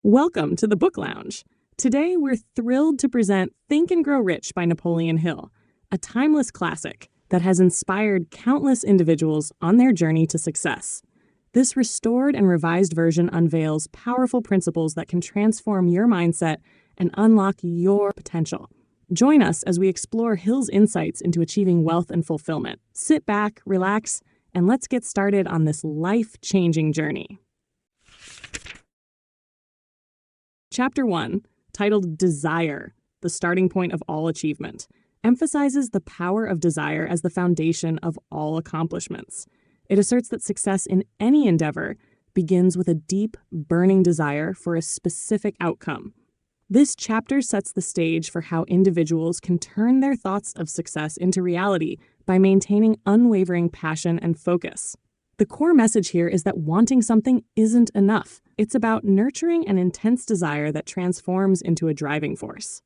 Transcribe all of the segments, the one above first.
Welcome to the Book Lounge. Today, we're thrilled to present Think and Grow Rich by Napoleon Hill, a timeless classic that has inspired countless individuals on their journey to success. This restored and revised version unveils powerful principles that can transform your mindset and unlock your potential. Join us as we explore Hill's insights into achieving wealth and fulfillment. Sit back, relax, and let's get started on this life-changing journey. Chapter 1, titled Desire, the Starting Point of All Achievement, emphasizes the power of desire as the foundation of all accomplishments. It asserts that success in any endeavor begins with a deep, burning desire for a specific outcome. This chapter sets the stage for how individuals can turn their thoughts of success into reality by maintaining unwavering passion and focus. The core message here is that wanting something isn't enough. It's about nurturing an intense desire that transforms into a driving force.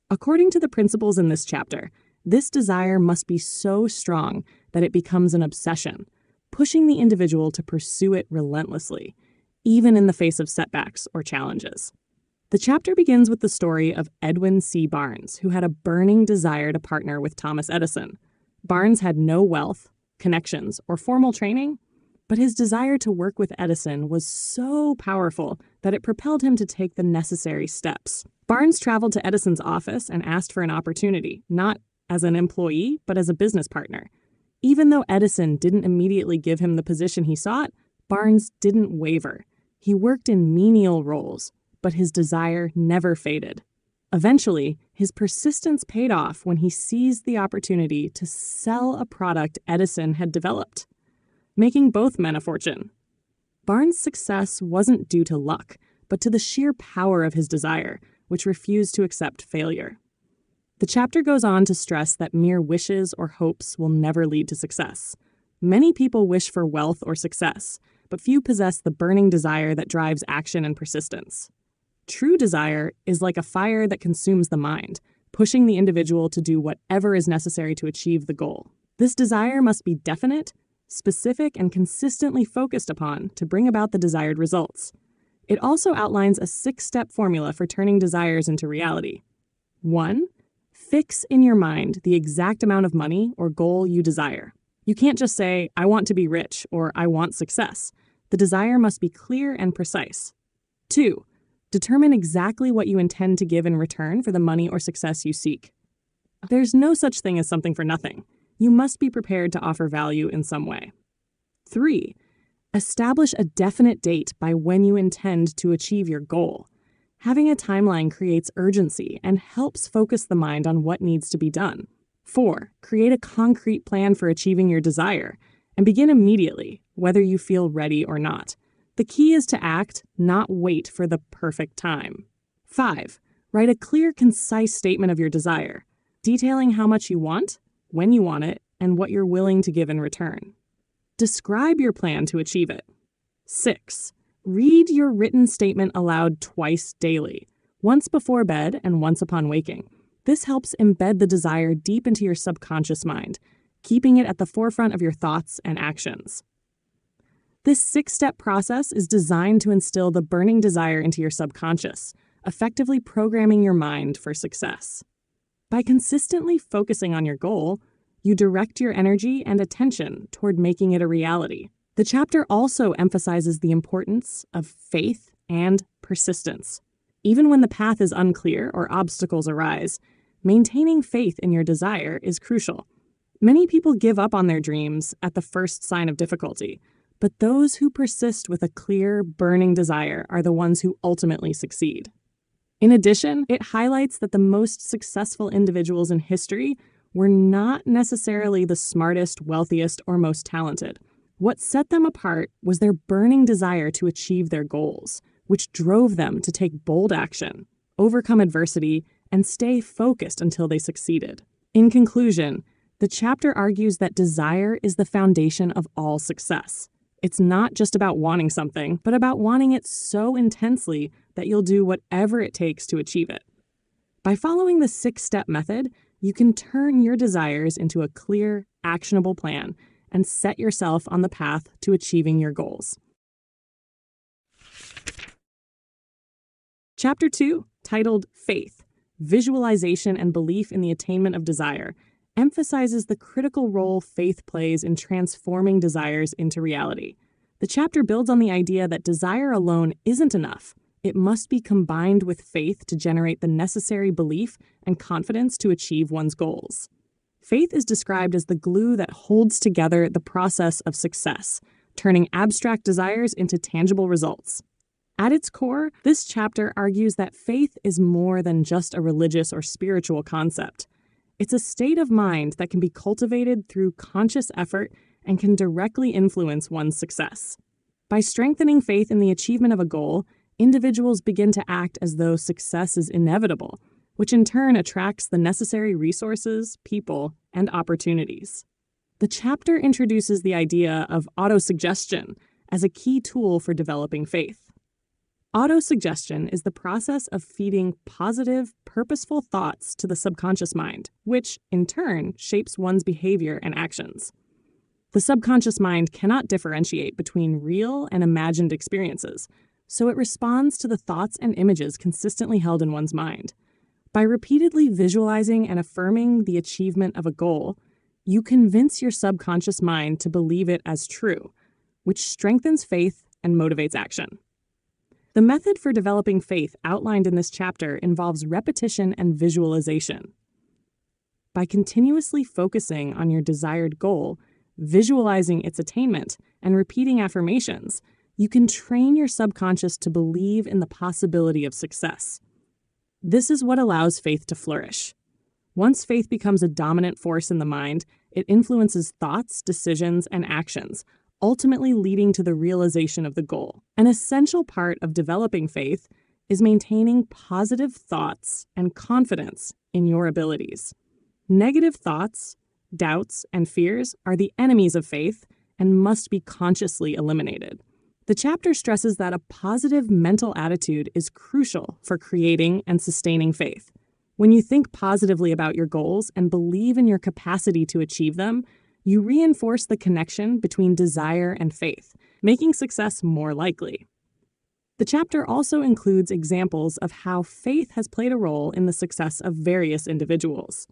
According to the principles in this chapter, this desire must be so strong that it becomes an obsession, pushing the individual to pursue it relentlessly, even in the face of setbacks or challenges. The chapter begins with the story of Edwin C. Barnes, who had a burning desire to partner with Thomas Edison. Barnes had no wealth, connections, or formal training, but his desire to work with Edison was so powerful that it propelled him to take the necessary steps. Barnes traveled to Edison's office and asked for an opportunity, not as an employee, but as a business partner. Even though Edison didn't immediately give him the position he sought, Barnes didn't waver. He worked in menial roles, but his desire never faded. Eventually, his persistence paid off when he seized the opportunity to sell a product Edison had developed, making both men a fortune. Barnes' success wasn't due to luck, but to the sheer power of his desire, which refused to accept failure. The chapter goes on to stress that mere wishes or hopes will never lead to success. Many people wish for wealth or success, but few possess the burning desire that drives action and persistence. True desire is like a fire that consumes the mind, pushing the individual to do whatever is necessary to achieve the goal. This desire must be definite, specific, and consistently focused upon to bring about the desired results. It also outlines a 6-step formula for turning desires into reality. 1. Fix in your mind the exact amount of money or goal you desire. You can't just say, "I want to be rich," or "I want success." The desire must be clear and precise. 2. Determine exactly what you intend to give in return for the money or success you seek. There's no such thing as something for nothing. You must be prepared to offer value in some way. 3. Establish a definite date by when you intend to achieve your goal. Having a timeline creates urgency and helps focus the mind on what needs to be done. 4. Create a concrete plan for achieving your desire and begin immediately, whether you feel ready or not. The key is to act, not wait for the perfect time. 5. Write a clear, concise statement of your desire, detailing how much you want, when you want it, and what you're willing to give in return. Describe your plan to achieve it. 6. Read your written statement aloud twice daily, once before bed and once upon waking. This helps embed the desire deep into your subconscious mind, keeping it at the forefront of your thoughts and actions. This 6-step process is designed to instill the burning desire into your subconscious, effectively programming your mind for success. By consistently focusing on your goal, you direct your energy and attention toward making it a reality. The chapter also emphasizes the importance of faith and persistence. Even when the path is unclear or obstacles arise, maintaining faith in your desire is crucial. Many people give up on their dreams at the first sign of difficulty, but those who persist with a clear, burning desire are the ones who ultimately succeed. In addition, it highlights that the most successful individuals in history were not necessarily the smartest, wealthiest, or most talented. What set them apart was their burning desire to achieve their goals, which drove them to take bold action, overcome adversity, and stay focused until they succeeded. In conclusion, the chapter argues that desire is the foundation of all success. It's not just about wanting something, but about wanting it so intensely that you'll do whatever it takes to achieve it. By following the 6-step method, you can turn your desires into a clear, actionable plan and set yourself on the path to achieving your goals. Chapter 2, titled Faith, Visualization and Belief in the Attainment of Desire, emphasizes the critical role faith plays in transforming desires into reality. The chapter builds on the idea that desire alone isn't enough. It must be combined with faith to generate the necessary belief and confidence to achieve one's goals. Faith is described as the glue that holds together the process of success, turning abstract desires into tangible results. At its core, this chapter argues that faith is more than just a religious or spiritual concept. It's a state of mind that can be cultivated through conscious effort and can directly influence one's success. By strengthening faith in the achievement of a goal, individuals begin to act as though success is inevitable, which in turn attracts the necessary resources, people, and opportunities. The chapter introduces the idea of autosuggestion as a key tool for developing faith. Autosuggestion is the process of feeding positive, purposeful thoughts to the subconscious mind, which, in turn, shapes one's behavior and actions. The subconscious mind cannot differentiate between real and imagined experiences, so it responds to the thoughts and images consistently held in one's mind. By repeatedly visualizing and affirming the achievement of a goal, you convince your subconscious mind to believe it as true, which strengthens faith and motivates action. The method for developing faith outlined in this chapter involves repetition and visualization. By continuously focusing on your desired goal, visualizing its attainment, and repeating affirmations, you can train your subconscious to believe in the possibility of success. This is what allows faith to flourish. Once faith becomes a dominant force in the mind, it influences thoughts, decisions, and actions, ultimately leading to the realization of the goal. An essential part of developing faith is maintaining positive thoughts and confidence in your abilities. Negative thoughts, doubts, and fears are the enemies of faith and must be consciously eliminated. The chapter stresses that a positive mental attitude is crucial for creating and sustaining faith. When you think positively about your goals and believe in your capacity to achieve them, you reinforce the connection between desire and faith, making success more likely. The chapter also includes examples of how faith has played a role in the success of various individuals.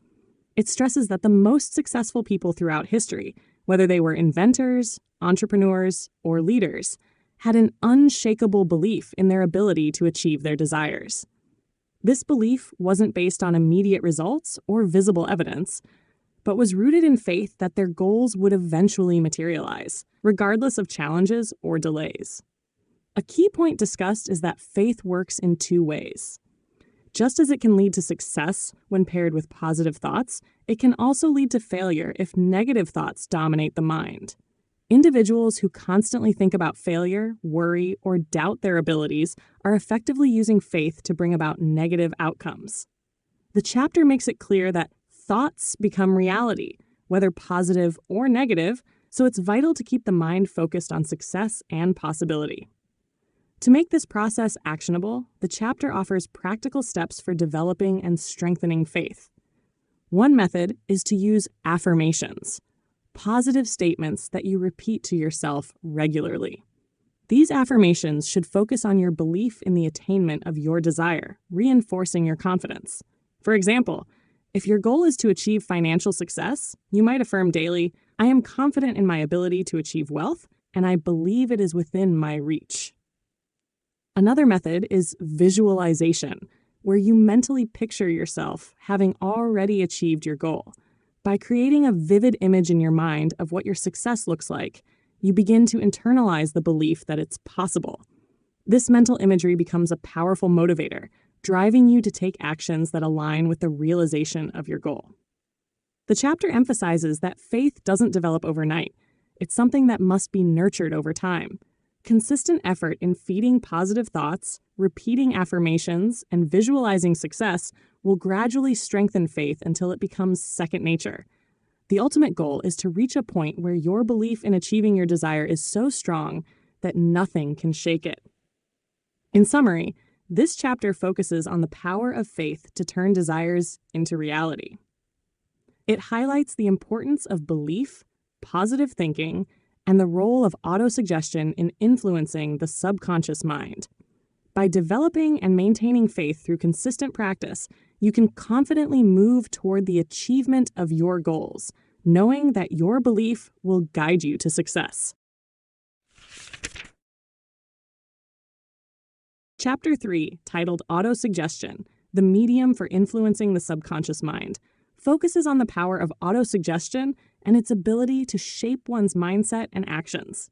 It stresses that the most successful people throughout history, whether they were inventors, entrepreneurs, or leaders, had an unshakable belief in their ability to achieve their desires. This belief wasn't based on immediate results or visible evidence, but was rooted in faith that their goals would eventually materialize, regardless of challenges or delays. A key point discussed is that faith works in two ways. Just as it can lead to success when paired with positive thoughts, it can also lead to failure if negative thoughts dominate the mind. Individuals who constantly think about failure, worry, or doubt their abilities are effectively using faith to bring about negative outcomes. The chapter makes it clear that thoughts become reality, whether positive or negative, so it's vital to keep the mind focused on success and possibility. To make this process actionable, the chapter offers practical steps for developing and strengthening faith. One method is to use affirmations, positive statements that you repeat to yourself regularly. These affirmations should focus on your belief in the attainment of your desire, reinforcing your confidence. For example, if your goal is to achieve financial success, you might affirm daily, "I am confident in my ability to achieve wealth, and I believe it is within my reach." Another method is visualization, where you mentally picture yourself having already achieved your goal. By creating a vivid image in your mind of what your success looks like, you begin to internalize the belief that it's possible. This mental imagery becomes a powerful motivator, driving you to take actions that align with the realization of your goal. The chapter emphasizes that faith doesn't develop overnight. It's something that must be nurtured over time. Consistent effort in feeding positive thoughts, repeating affirmations, and visualizing success will gradually strengthen faith until it becomes second nature. The ultimate goal is to reach a point where your belief in achieving your desire is so strong that nothing can shake it. In summary, this chapter focuses on the power of faith to turn desires into reality. It highlights the importance of belief, positive thinking, and the role of autosuggestion in influencing the subconscious mind. By developing and maintaining faith through consistent practice, you can confidently move toward the achievement of your goals, knowing that your belief will guide you to success. Chapter 3, titled Autosuggestion, the Medium for Influencing the Subconscious Mind, focuses on the power of autosuggestion and its ability to shape one's mindset and actions.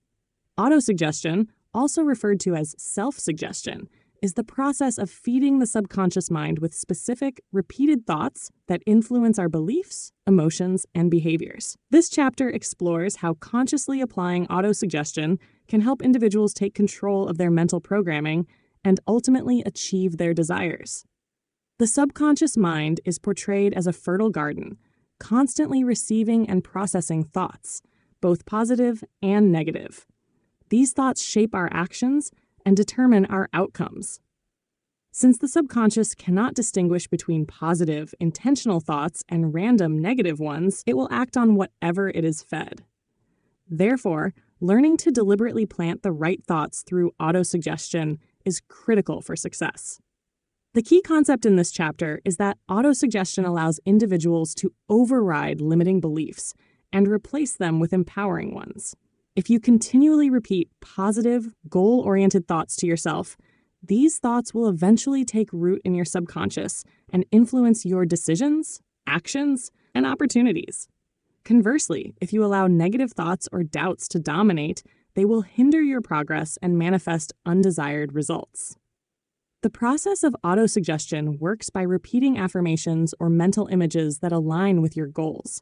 Autosuggestion, also referred to as self-suggestion, is the process of feeding the subconscious mind with specific, repeated thoughts that influence our beliefs, emotions, and behaviors. This chapter explores how consciously applying autosuggestion can help individuals take control of their mental programming and ultimately achieve their desires. The subconscious mind is portrayed as a fertile garden, constantly receiving and processing thoughts, both positive and negative. These thoughts shape our actions and determine our outcomes. Since the subconscious cannot distinguish between positive, intentional thoughts and random negative ones, it will act on whatever it is fed. Therefore, learning to deliberately plant the right thoughts through autosuggestion is critical for success. The key concept in this chapter is that autosuggestion allows individuals to override limiting beliefs and replace them with empowering ones. If you continually repeat positive, goal-oriented thoughts to yourself, these thoughts will eventually take root in your subconscious and influence your decisions, actions, and opportunities. Conversely, if you allow negative thoughts or doubts to dominate, they will hinder your progress and manifest undesired results. The process of autosuggestion works by repeating affirmations or mental images that align with your goals.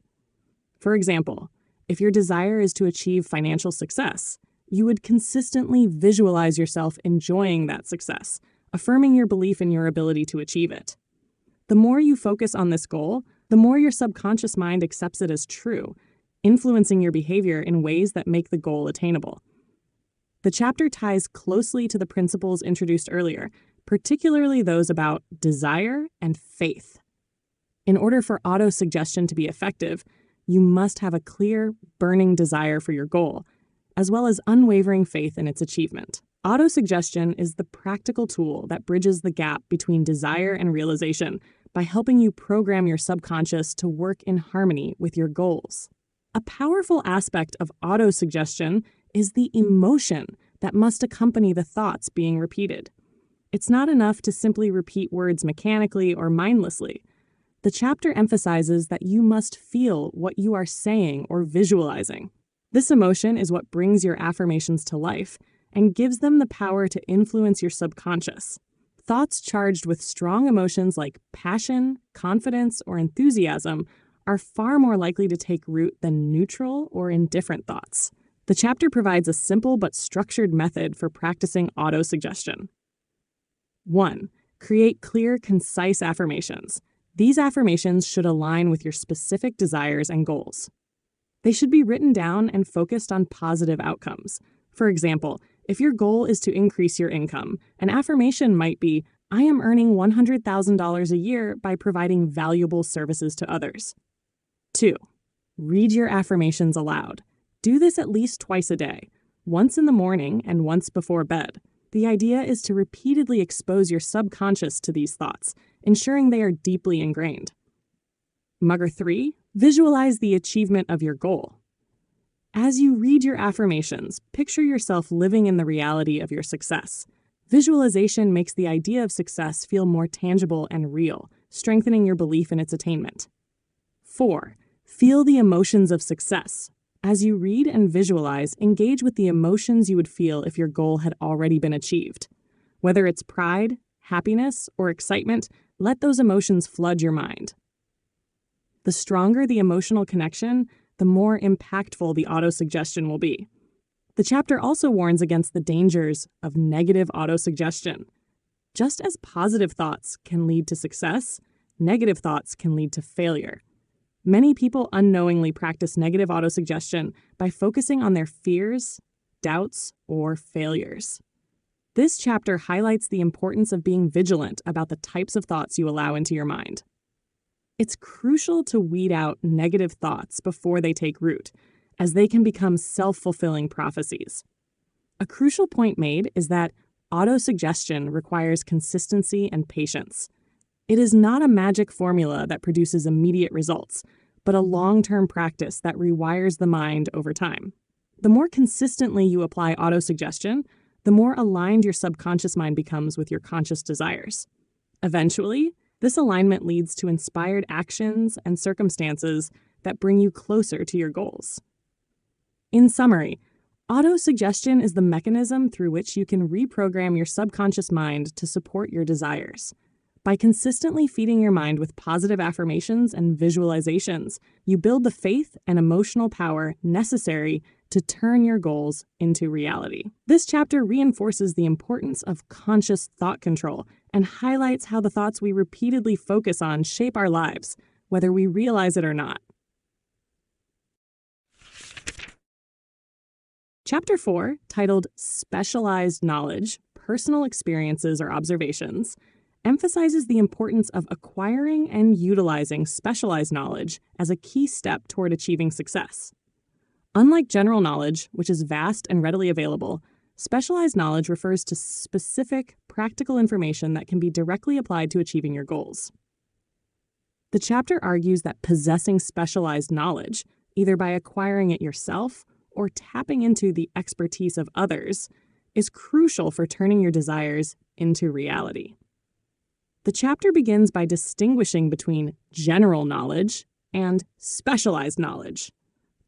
For example, if your desire is to achieve financial success, you would consistently visualize yourself enjoying that success, affirming your belief in your ability to achieve it. The more you focus on this goal, the more your subconscious mind accepts it as true, influencing your behavior in ways that make the goal attainable. The chapter ties closely to the principles introduced earlier, particularly those about desire and faith. In order for autosuggestion to be effective, you must have a clear, burning desire for your goal, as well as unwavering faith in its achievement. Autosuggestion is the practical tool that bridges the gap between desire and realization by helping you program your subconscious to work in harmony with your goals. A powerful aspect of autosuggestion is the emotion that must accompany the thoughts being repeated. It's not enough to simply repeat words mechanically or mindlessly. The chapter emphasizes that you must feel what you are saying or visualizing. This emotion is what brings your affirmations to life and gives them the power to influence your subconscious. Thoughts charged with strong emotions like passion, confidence, or enthusiasm are far more likely to take root than neutral or indifferent thoughts. The chapter provides a simple but structured method for practicing autosuggestion. 1. Create clear, concise affirmations. These affirmations should align with your specific desires and goals. They should be written down and focused on positive outcomes. For example, if your goal is to increase your income, an affirmation might be, "I am earning $100,000 a year by providing valuable services to others." 2. Read your affirmations aloud. Do this at least twice a day, once in the morning and once before bed. The idea is to repeatedly expose your subconscious to these thoughts, ensuring they are deeply ingrained. 3. Visualize the achievement of your goal. As you read your affirmations, picture yourself living in the reality of your success. Visualization makes the idea of success feel more tangible and real, strengthening your belief in its attainment. 4. Feel the emotions of success. As you read and visualize, engage with the emotions you would feel if your goal had already been achieved. Whether it's pride, happiness, or excitement, let those emotions flood your mind. The stronger the emotional connection, the more impactful the autosuggestion will be. The chapter also warns against the dangers of negative autosuggestion. Just as positive thoughts can lead to success, negative thoughts can lead to failure. Many people unknowingly practice negative autosuggestion by focusing on their fears, doubts, or failures. This chapter highlights the importance of being vigilant about the types of thoughts you allow into your mind. It's crucial to weed out negative thoughts before they take root, as they can become self-fulfilling prophecies. A crucial point made is that Autosuggestion requires consistency and patience. It is not a magic formula that produces immediate results, but a long-term practice that rewires the mind over time. The more consistently you apply autosuggestion, the more aligned your subconscious mind becomes with your conscious desires. Eventually, this alignment leads to inspired actions and circumstances that bring you closer to your goals. In summary, autosuggestion is the mechanism through which you can reprogram your subconscious mind to support your desires. By consistently feeding your mind with positive affirmations and visualizations, you build the faith and emotional power necessary to turn your goals into reality. This chapter reinforces the importance of conscious thought control and highlights how the thoughts we repeatedly focus on shape our lives, whether we realize it or not. Chapter 4, titled Specialized Knowledge, Personal Experiences or Observations, emphasizes the importance of acquiring and utilizing specialized knowledge as a key step toward achieving success. Unlike general knowledge, which is vast and readily available, specialized knowledge refers to specific, practical information that can be directly applied to achieving your goals. The chapter argues that possessing specialized knowledge, either by acquiring it yourself or tapping into the expertise of others, is crucial for turning your desires into reality. The chapter begins by distinguishing between general knowledge and specialized knowledge.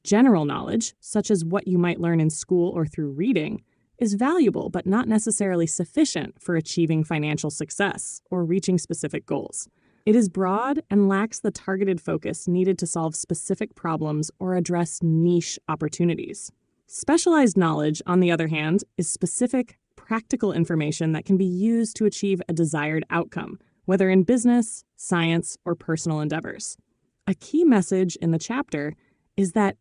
General knowledge, such as what you might learn in school or through reading, is valuable but not necessarily sufficient for achieving financial success or reaching specific goals. It is broad and lacks the targeted focus needed to solve specific problems or address niche opportunities. Specialized knowledge, on the other hand, is specific, practical information that can be used to achieve a desired outcome, whether in business, science, or personal endeavors. A key message in the chapter is that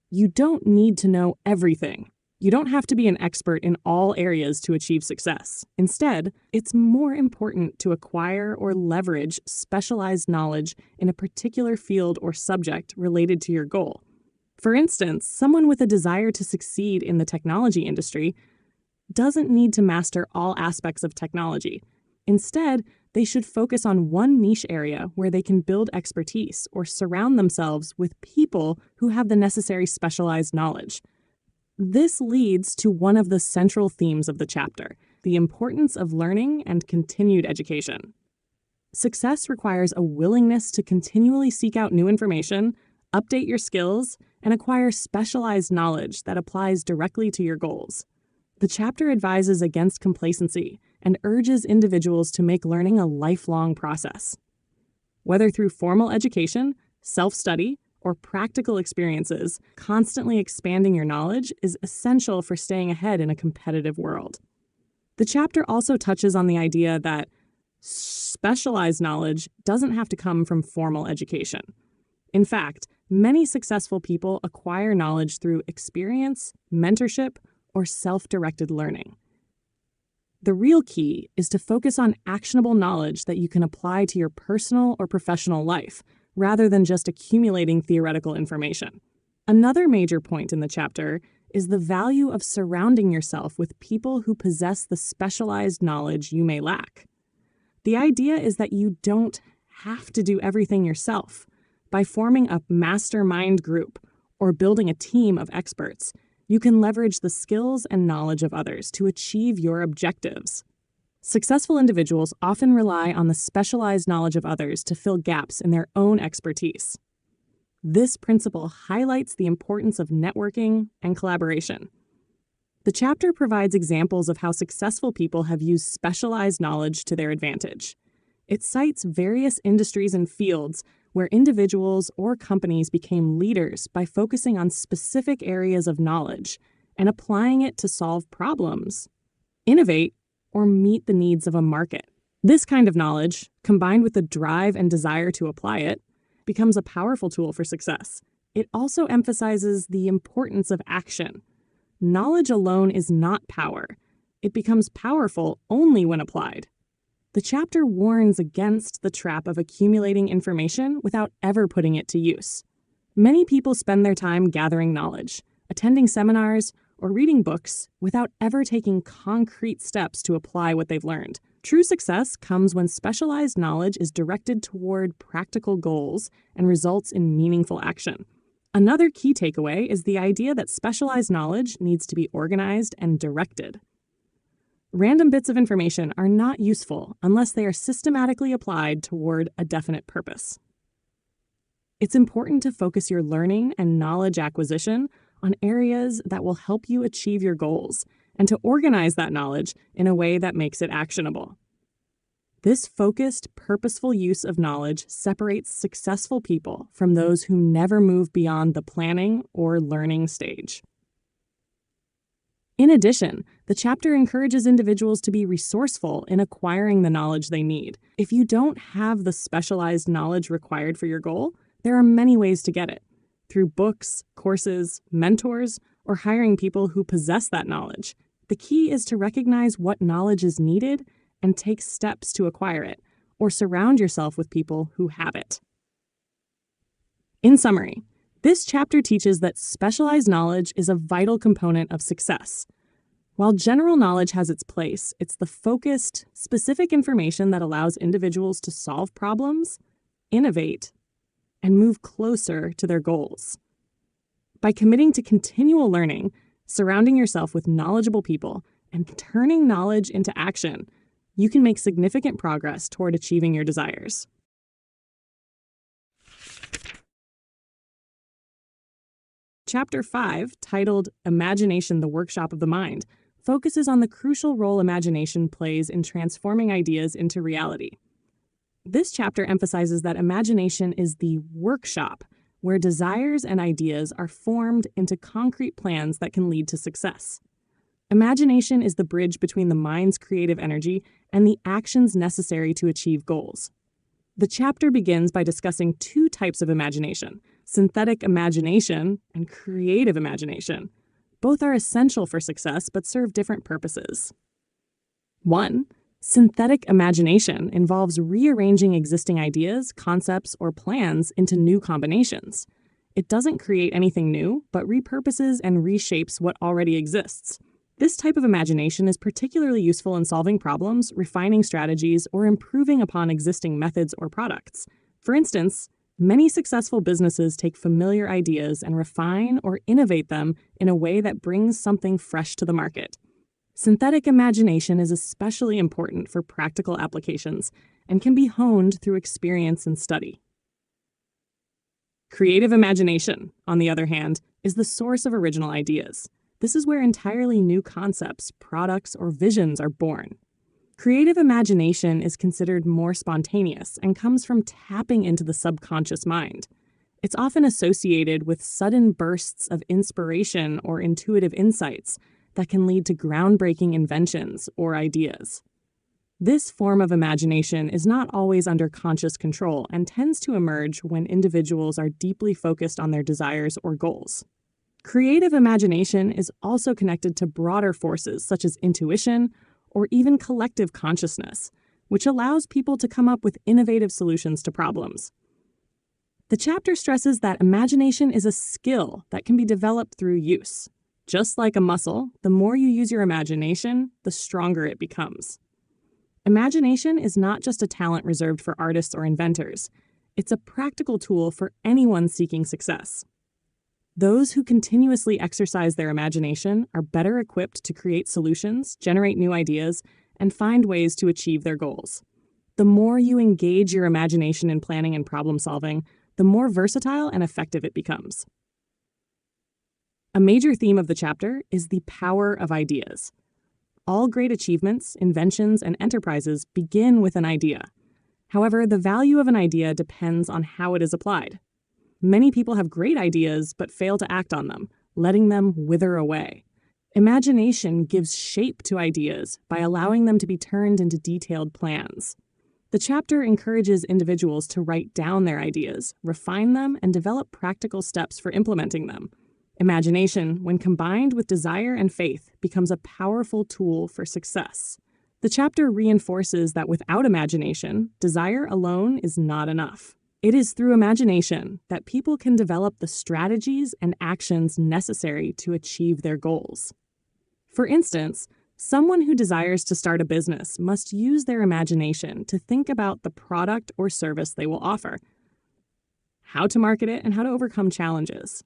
you don't need to know everything. You don't have to be an expert in all areas to achieve success. Instead, it's more important to acquire or leverage specialized knowledge in a particular field or subject related to your goal. For instance, someone with a desire to succeed in the technology industry doesn't need to master all aspects of technology. Instead, they should focus on one niche area where they can build expertise or surround themselves with people who have the necessary specialized knowledge. This leads to one of the central themes of the chapter, the importance of learning and continued education. Success requires a willingness to continually seek out new information, update your skills, and acquire specialized knowledge that applies directly to your goals. The chapter advises against complacency and urges individuals to make learning a lifelong process. Whether through formal education, self-study, or practical experiences, constantly expanding your knowledge is essential for staying ahead in a competitive world. The chapter also touches on the idea that specialized knowledge doesn't have to come from formal education. In fact, many successful people acquire knowledge through experience, mentorship, or self-directed learning. The real key is to focus on actionable knowledge that you can apply to your personal or professional life, rather than just accumulating theoretical information. Another major point in the chapter is the value of surrounding yourself with people who possess the specialized knowledge you may lack. The idea is that you don't have to do everything yourself. By forming a mastermind group or building a team of experts, you can leverage the skills and knowledge of others to achieve your objectives. Successful individuals often rely on the specialized knowledge of others to fill gaps in their own expertise. This principle highlights the importance of networking and collaboration. The chapter provides examples of how successful people have used specialized knowledge to their advantage. It cites various industries and fields where individuals or companies became leaders by focusing on specific areas of knowledge and applying it to solve problems, innovate, or meet the needs of a market. This kind of knowledge, combined with the drive and desire to apply it, becomes a powerful tool for success. It also emphasizes the importance of action. Knowledge alone is not power. It becomes powerful only when applied. The chapter warns against the trap of accumulating information without ever putting it to use. Many people spend their time gathering knowledge, attending seminars, or reading books without ever taking concrete steps to apply what they've learned. True success comes when specialized knowledge is directed toward practical goals and results in meaningful action. Another key takeaway is the idea that specialized knowledge needs to be organized and directed. Random bits of information are not useful unless they are systematically applied toward a definite purpose. It's important to focus your learning and knowledge acquisition on areas that will help you achieve your goals and to organize that knowledge in a way that makes it actionable. This focused, purposeful use of knowledge separates successful people from those who never move beyond the planning or learning stage. In addition, the chapter encourages individuals to be resourceful in acquiring the knowledge they need. If you don't have the specialized knowledge required for your goal, there are many ways to get it, through books, courses, mentors, or hiring people who possess that knowledge. The key is to recognize what knowledge is needed and take steps to acquire it, or surround yourself with people who have it. In summary, this chapter teaches that specialized knowledge is a vital component of success. While general knowledge has its place, it's the focused, specific information that allows individuals to solve problems, innovate, and move closer to their goals. By committing to continual learning, surrounding yourself with knowledgeable people, and turning knowledge into action, you can make significant progress toward achieving your desires. Chapter 5, titled Imagination, the Workshop of the Mind, focuses on the crucial role imagination plays in transforming ideas into reality. This chapter emphasizes that imagination is the workshop where desires and ideas are formed into concrete plans that can lead to success. Imagination is the bridge between the mind's creative energy and the actions necessary to achieve goals. The chapter begins by discussing two types of imagination: synthetic imagination and creative imagination. Both are essential for success but serve different purposes. 1. Synthetic imagination involves rearranging existing ideas, concepts, or plans into new combinations. It doesn't create anything new, but repurposes and reshapes what already exists. This type of imagination is particularly useful in solving problems, refining strategies, or improving upon existing methods or products. For instance, many successful businesses take familiar ideas and refine or innovate them in a way that brings something fresh to the market. Synthetic imagination is especially important for practical applications and can be honed through experience and study. Creative imagination, on the other hand, is the source of original ideas. This is where entirely new concepts, products, or visions are born. Creative imagination is considered more spontaneous and comes from tapping into the subconscious mind. It's often associated with sudden bursts of inspiration or intuitive insights that can lead to groundbreaking inventions or ideas. This form of imagination is not always under conscious control and tends to emerge when individuals are deeply focused on their desires or goals. Creative imagination is also connected to broader forces such as intuition or even collective consciousness, which allows people to come up with innovative solutions to problems. The chapter stresses that imagination is a skill that can be developed through use. Just like a muscle, the more you use your imagination, the stronger it becomes. Imagination is not just a talent reserved for artists or inventors. It's a practical tool for anyone seeking success. Those who continuously exercise their imagination are better equipped to create solutions, generate new ideas, and find ways to achieve their goals. The more you engage your imagination in planning and problem solving, the more versatile and effective it becomes. A major theme of the chapter is the power of ideas. All great achievements, inventions, and enterprises begin with an idea. However, the value of an idea depends on how it is applied. Many people have great ideas but fail to act on them, letting them wither away. Imagination gives shape to ideas by allowing them to be turned into detailed plans. The chapter encourages individuals to write down their ideas, refine them, and develop practical steps for implementing them. Imagination, when combined with desire and faith, becomes a powerful tool for success. The chapter reinforces that without imagination, desire alone is not enough. It is through imagination that people can develop the strategies and actions necessary to achieve their goals. For instance, someone who desires to start a business must use their imagination to think about the product or service they will offer, how to market it, and how to overcome challenges.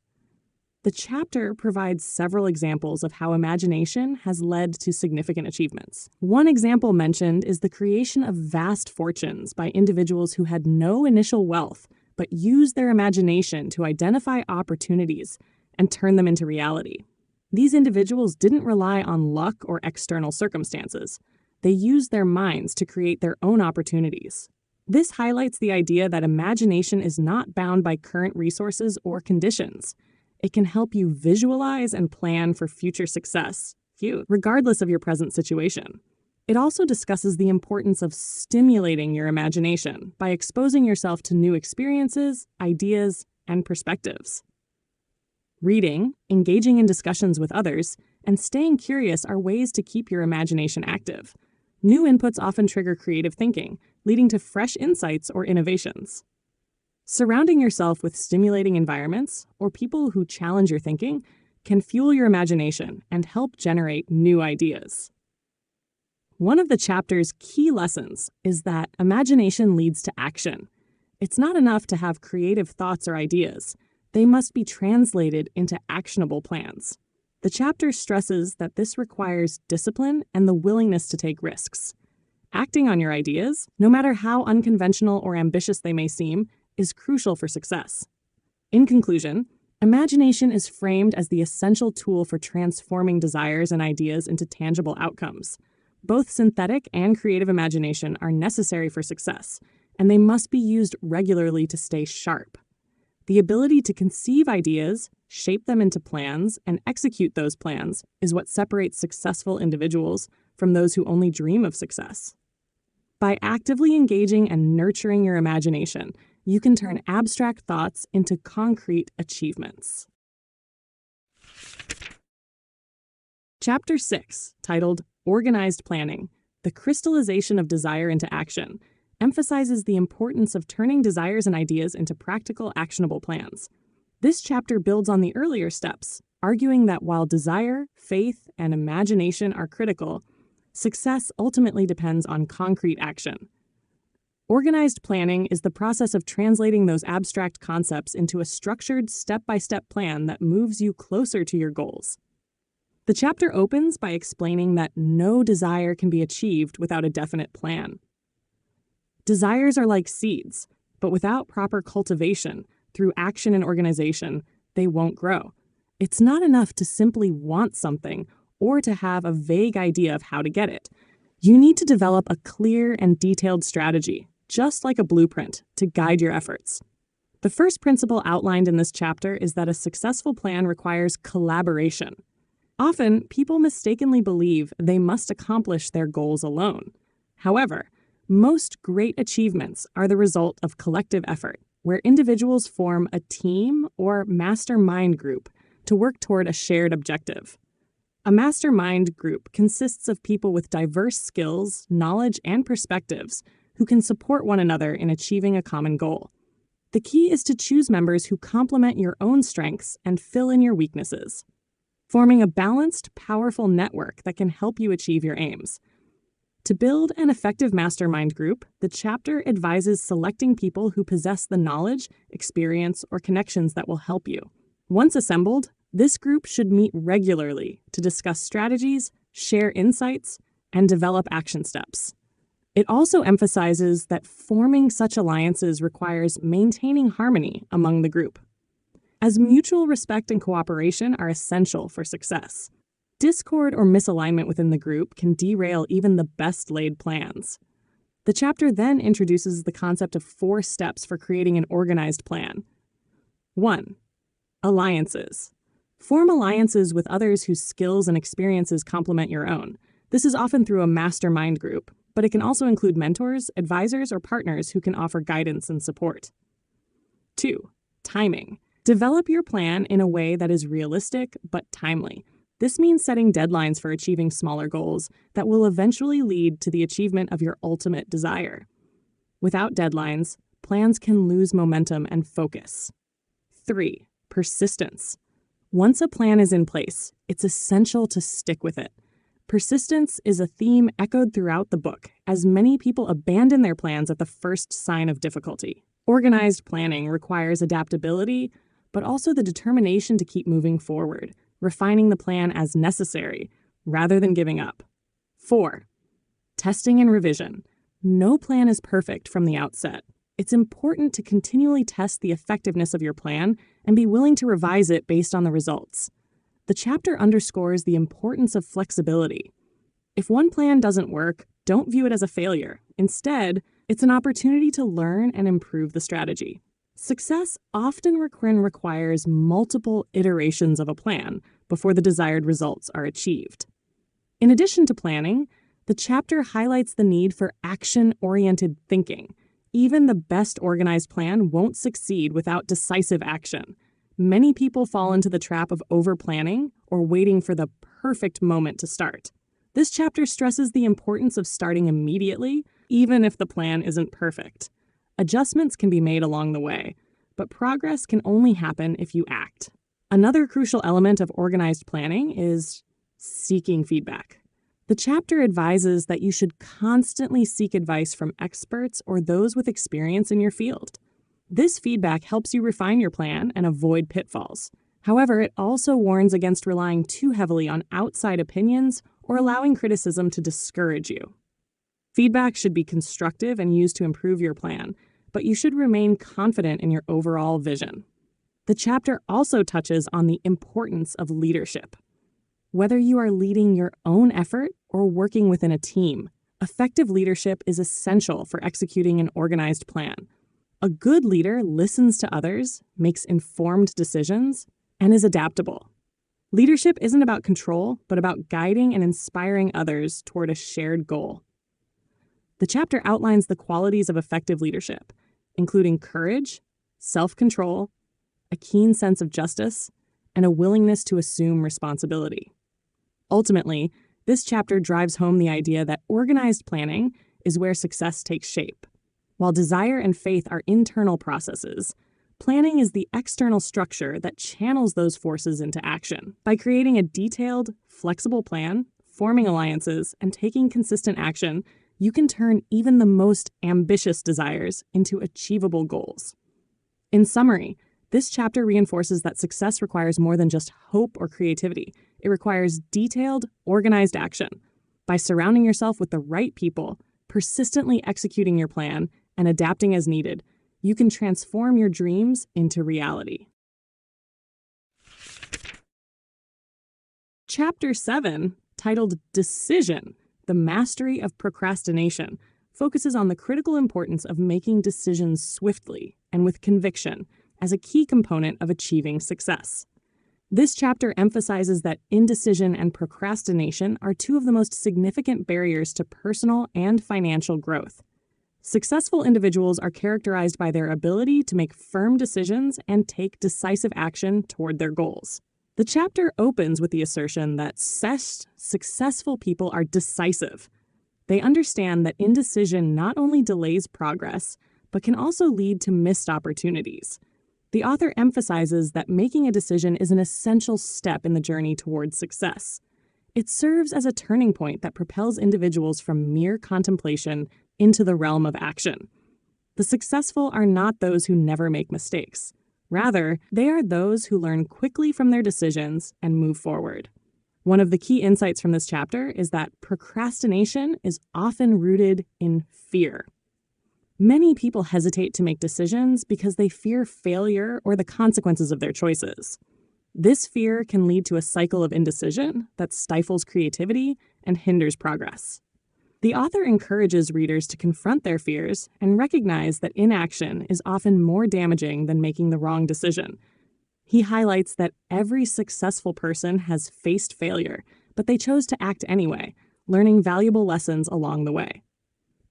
The chapter provides several examples of how imagination has led to significant achievements. One example mentioned is the creation of vast fortunes by individuals who had no initial wealth, but used their imagination to identify opportunities and turn them into reality. These individuals didn't rely on luck or external circumstances. They used their minds to create their own opportunities. This highlights the idea that imagination is not bound by current resources or conditions. It can help you visualize and plan for future success, regardless of your present situation. It also discusses the importance of stimulating your imagination by exposing yourself to new experiences, ideas, and perspectives. Reading, engaging in discussions with others, and staying curious are ways to keep your imagination active. New inputs often trigger creative thinking, leading to fresh insights or innovations. Surrounding yourself with stimulating environments or people who challenge your thinking can fuel your imagination and help generate new ideas. One of the chapter's key lessons is that imagination leads to action. It's not enough to have creative thoughts or ideas. They must be translated into actionable plans. The chapter stresses that this requires discipline and the willingness to take risks. Acting on your ideas, no matter how unconventional or ambitious they may seem, is crucial for success. In conclusion, imagination is framed as the essential tool for transforming desires and ideas into tangible outcomes. Both synthetic and creative imagination are necessary for success, and they must be used regularly to stay sharp. The ability to conceive ideas, shape them into plans, and execute those plans is what separates successful individuals from those who only dream of success. By actively engaging and nurturing your imagination, you can turn abstract thoughts into concrete achievements. Chapter 6, titled Organized Planning: The Crystallization of Desire into Action, emphasizes the importance of turning desires and ideas into practical, actionable plans. This chapter builds on the earlier steps, arguing that while desire, faith, and imagination are critical, success ultimately depends on concrete action. Organized planning is the process of translating those abstract concepts into a structured, step-by-step plan that moves you closer to your goals. The chapter opens by explaining that no desire can be achieved without a definite plan. Desires are like seeds, but without proper cultivation, through action and organization, they won't grow. It's not enough to simply want something or to have a vague idea of how to get it. You need to develop a clear and detailed strategy, just like a blueprint, to guide your efforts. The first principle outlined in this chapter is that a successful plan requires collaboration. Often, people mistakenly believe they must accomplish their goals alone. However, most great achievements are the result of collective effort, where individuals form a team or mastermind group to work toward a shared objective. A mastermind group consists of people with diverse skills, knowledge, and perspectives who can support one another in achieving a common goal. The key is to choose members who complement your own strengths and fill in your weaknesses, forming a balanced, powerful network that can help you achieve your aims. To build an effective mastermind group, the chapter advises selecting people who possess the knowledge, experience, or connections that will help you. Once assembled, this group should meet regularly to discuss strategies, share insights, and develop action steps. It also emphasizes that forming such alliances requires maintaining harmony among the group, as mutual respect and cooperation are essential for success. Discord or misalignment within the group can derail even the best-laid plans. The chapter then introduces the concept of 4 steps for creating an organized plan. 1. Alliances. Form alliances with others whose skills and experiences complement your own. This is often through a mastermind group, but it can also include mentors, advisors, or partners who can offer guidance and support. 2. Timing. Develop your plan in a way that is realistic but timely. This means setting deadlines for achieving smaller goals that will eventually lead to the achievement of your ultimate desire. Without deadlines, plans can lose momentum and focus. 3. Persistence. Once a plan is in place, it's essential to stick with it. Persistence is a theme echoed throughout the book, as many people abandon their plans at the first sign of difficulty. Organized planning requires adaptability, but also the determination to keep moving forward, refining the plan as necessary, rather than giving up. 4. Testing and revision. No plan is perfect from the outset. It's important to continually test the effectiveness of your plan and be willing to revise it based on the results. The chapter underscores the importance of flexibility. If one plan doesn't work, don't view it as a failure. Instead, it's an opportunity to learn and improve the strategy. Success often requires multiple iterations of a plan before the desired results are achieved. In addition to planning, the chapter highlights the need for action-oriented thinking. Even the best organized plan won't succeed without decisive action. Many people fall into the trap of over-planning or waiting for the perfect moment to start. This chapter stresses the importance of starting immediately, even if the plan isn't perfect. Adjustments can be made along the way, but progress can only happen if you act. Another crucial element of organized planning is seeking feedback. The chapter advises that you should constantly seek advice from experts or those with experience in your field. This feedback helps you refine your plan and avoid pitfalls. However, it also warns against relying too heavily on outside opinions or allowing criticism to discourage you. Feedback should be constructive and used to improve your plan, but you should remain confident in your overall vision. The chapter also touches on the importance of leadership. Whether you are leading your own effort or working within a team, effective leadership is essential for executing an organized plan. A good leader listens to others, makes informed decisions, and is adaptable. Leadership isn't about control, but about guiding and inspiring others toward a shared goal. The chapter outlines the qualities of effective leadership, including courage, self-control, a keen sense of justice, and a willingness to assume responsibility. Ultimately, this chapter drives home the idea that organized planning is where success takes shape. While desire and faith are internal processes, planning is the external structure that channels those forces into action. By creating a detailed, flexible plan, forming alliances, and taking consistent action, you can turn even the most ambitious desires into achievable goals. In summary, this chapter reinforces that success requires more than just hope or creativity. It requires detailed, organized action. By surrounding yourself with the right people, persistently executing your plan, and adapting as needed, you can transform your dreams into reality. Chapter 7, titled Decision, the Mastery of Procrastination, focuses on the critical importance of making decisions swiftly and with conviction as a key component of achieving success. This chapter emphasizes that indecision and procrastination are two of the most significant barriers to personal and financial growth. Successful individuals are characterized by their ability to make firm decisions and take decisive action toward their goals. The chapter opens with the assertion that successful people are decisive. They understand that indecision not only delays progress, but can also lead to missed opportunities. The author emphasizes that making a decision is an essential step in the journey towards success. It serves as a turning point that propels individuals from mere contemplation into the realm of action. The successful are not those who never make mistakes. Rather, they are those who learn quickly from their decisions and move forward. One of the key insights from this chapter is that procrastination is often rooted in fear. Many people hesitate to make decisions because they fear failure or the consequences of their choices. This fear can lead to a cycle of indecision that stifles creativity and hinders progress. The author encourages readers to confront their fears and recognize that inaction is often more damaging than making the wrong decision. He highlights that every successful person has faced failure, but they chose to act anyway, learning valuable lessons along the way.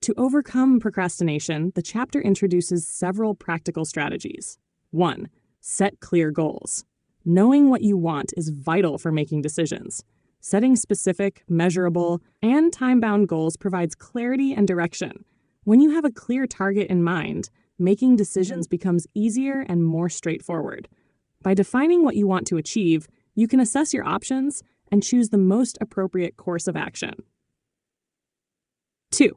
To overcome procrastination, the chapter introduces several practical strategies. 1. Set clear goals. Knowing what you want is vital for making decisions. Setting specific, measurable, and time-bound goals provides clarity and direction. When you have a clear target in mind, making decisions becomes easier and more straightforward. By defining what you want to achieve, you can assess your options and choose the most appropriate course of action. 2.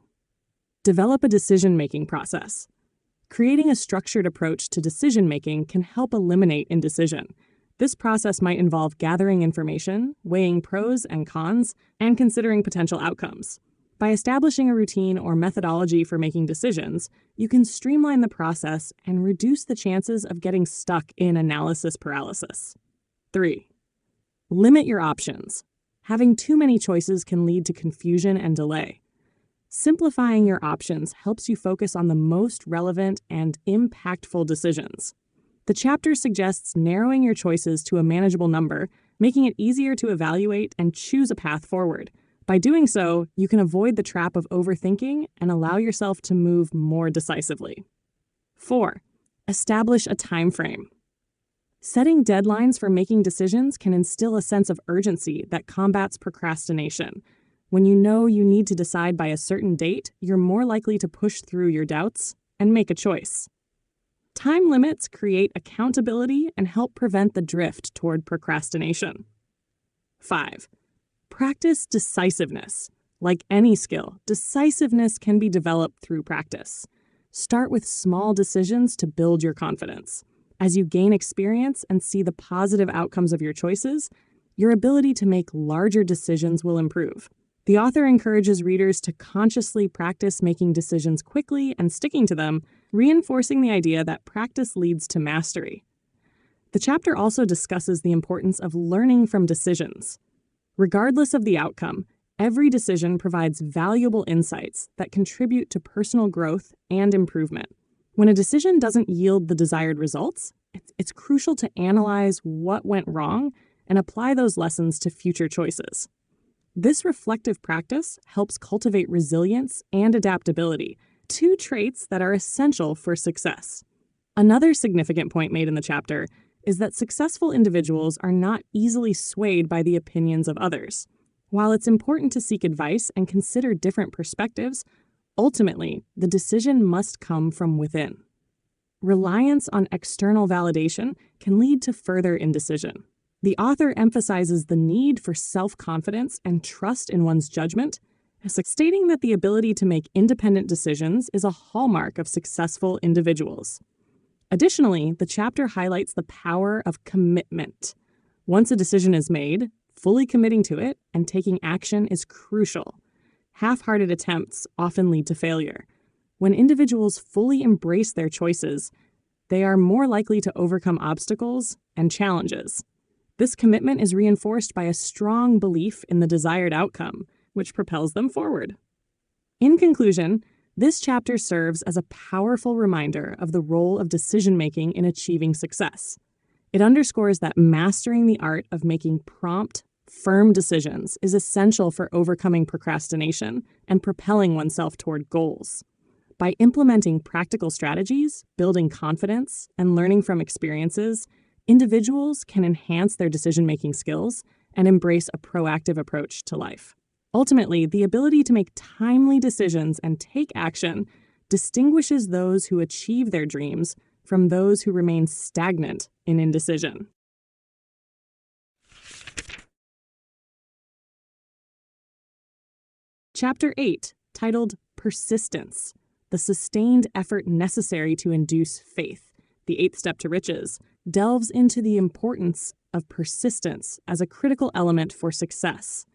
Develop a decision-making process. Creating a structured approach to decision-making can help eliminate indecision. This process might involve gathering information, weighing pros and cons, and considering potential outcomes. By establishing a routine or methodology for making decisions, you can streamline the process and reduce the chances of getting stuck in analysis paralysis. 3. Limit your options. Having too many choices can lead to confusion and delay. Simplifying your options helps you focus on the most relevant and impactful decisions. The chapter suggests narrowing your choices to a manageable number, making it easier to evaluate and choose a path forward. By doing so, you can avoid the trap of overthinking and allow yourself to move more decisively. 4. Establish a time frame. Setting deadlines for making decisions can instill a sense of urgency that combats procrastination. When you know you need to decide by a certain date, you're more likely to push through your doubts and make a choice. Time limits create accountability and help prevent the drift toward procrastination. 5. Practice decisiveness. Like any skill, decisiveness can be developed through practice. Start with small decisions to build your confidence. As you gain experience and see the positive outcomes of your choices, your ability to make larger decisions will improve. The author encourages readers to consciously practice making decisions quickly and sticking to them, reinforcing the idea that practice leads to mastery. The chapter also discusses the importance of learning from decisions. Regardless of the outcome, every decision provides valuable insights that contribute to personal growth and improvement. When a decision doesn't yield the desired results, it's crucial to analyze what went wrong and apply those lessons to future choices. This reflective practice helps cultivate resilience and adaptability, two traits that are essential for success. Another significant point made in the chapter is that successful individuals are not easily swayed by the opinions of others. While it's important to seek advice and consider different perspectives, ultimately, the decision must come from within. Reliance on external validation can lead to further indecision. The author emphasizes the need for self-confidence and trust in one's judgment, stating that the ability to make independent decisions is a hallmark of successful individuals. Additionally, the chapter highlights the power of commitment. Once a decision is made, fully committing to it and taking action is crucial. Half-hearted attempts often lead to failure. When individuals fully embrace their choices, they are more likely to overcome obstacles and challenges. This commitment is reinforced by a strong belief in the desired outcome, which propels them forward. In conclusion, this chapter serves as a powerful reminder of the role of decision-making in achieving success. It underscores that mastering the art of making prompt, firm decisions is essential for overcoming procrastination and propelling oneself toward goals. By implementing practical strategies, building confidence, and learning from experiences, individuals can enhance their decision-making skills and embrace a proactive approach to life. Ultimately, the ability to make timely decisions and take action distinguishes those who achieve their dreams from those who remain stagnant in indecision. Chapter 8, titled Persistence, the sustained effort necessary to induce faith, the 8th step to riches, delves into the importance of persistence as a critical element for success.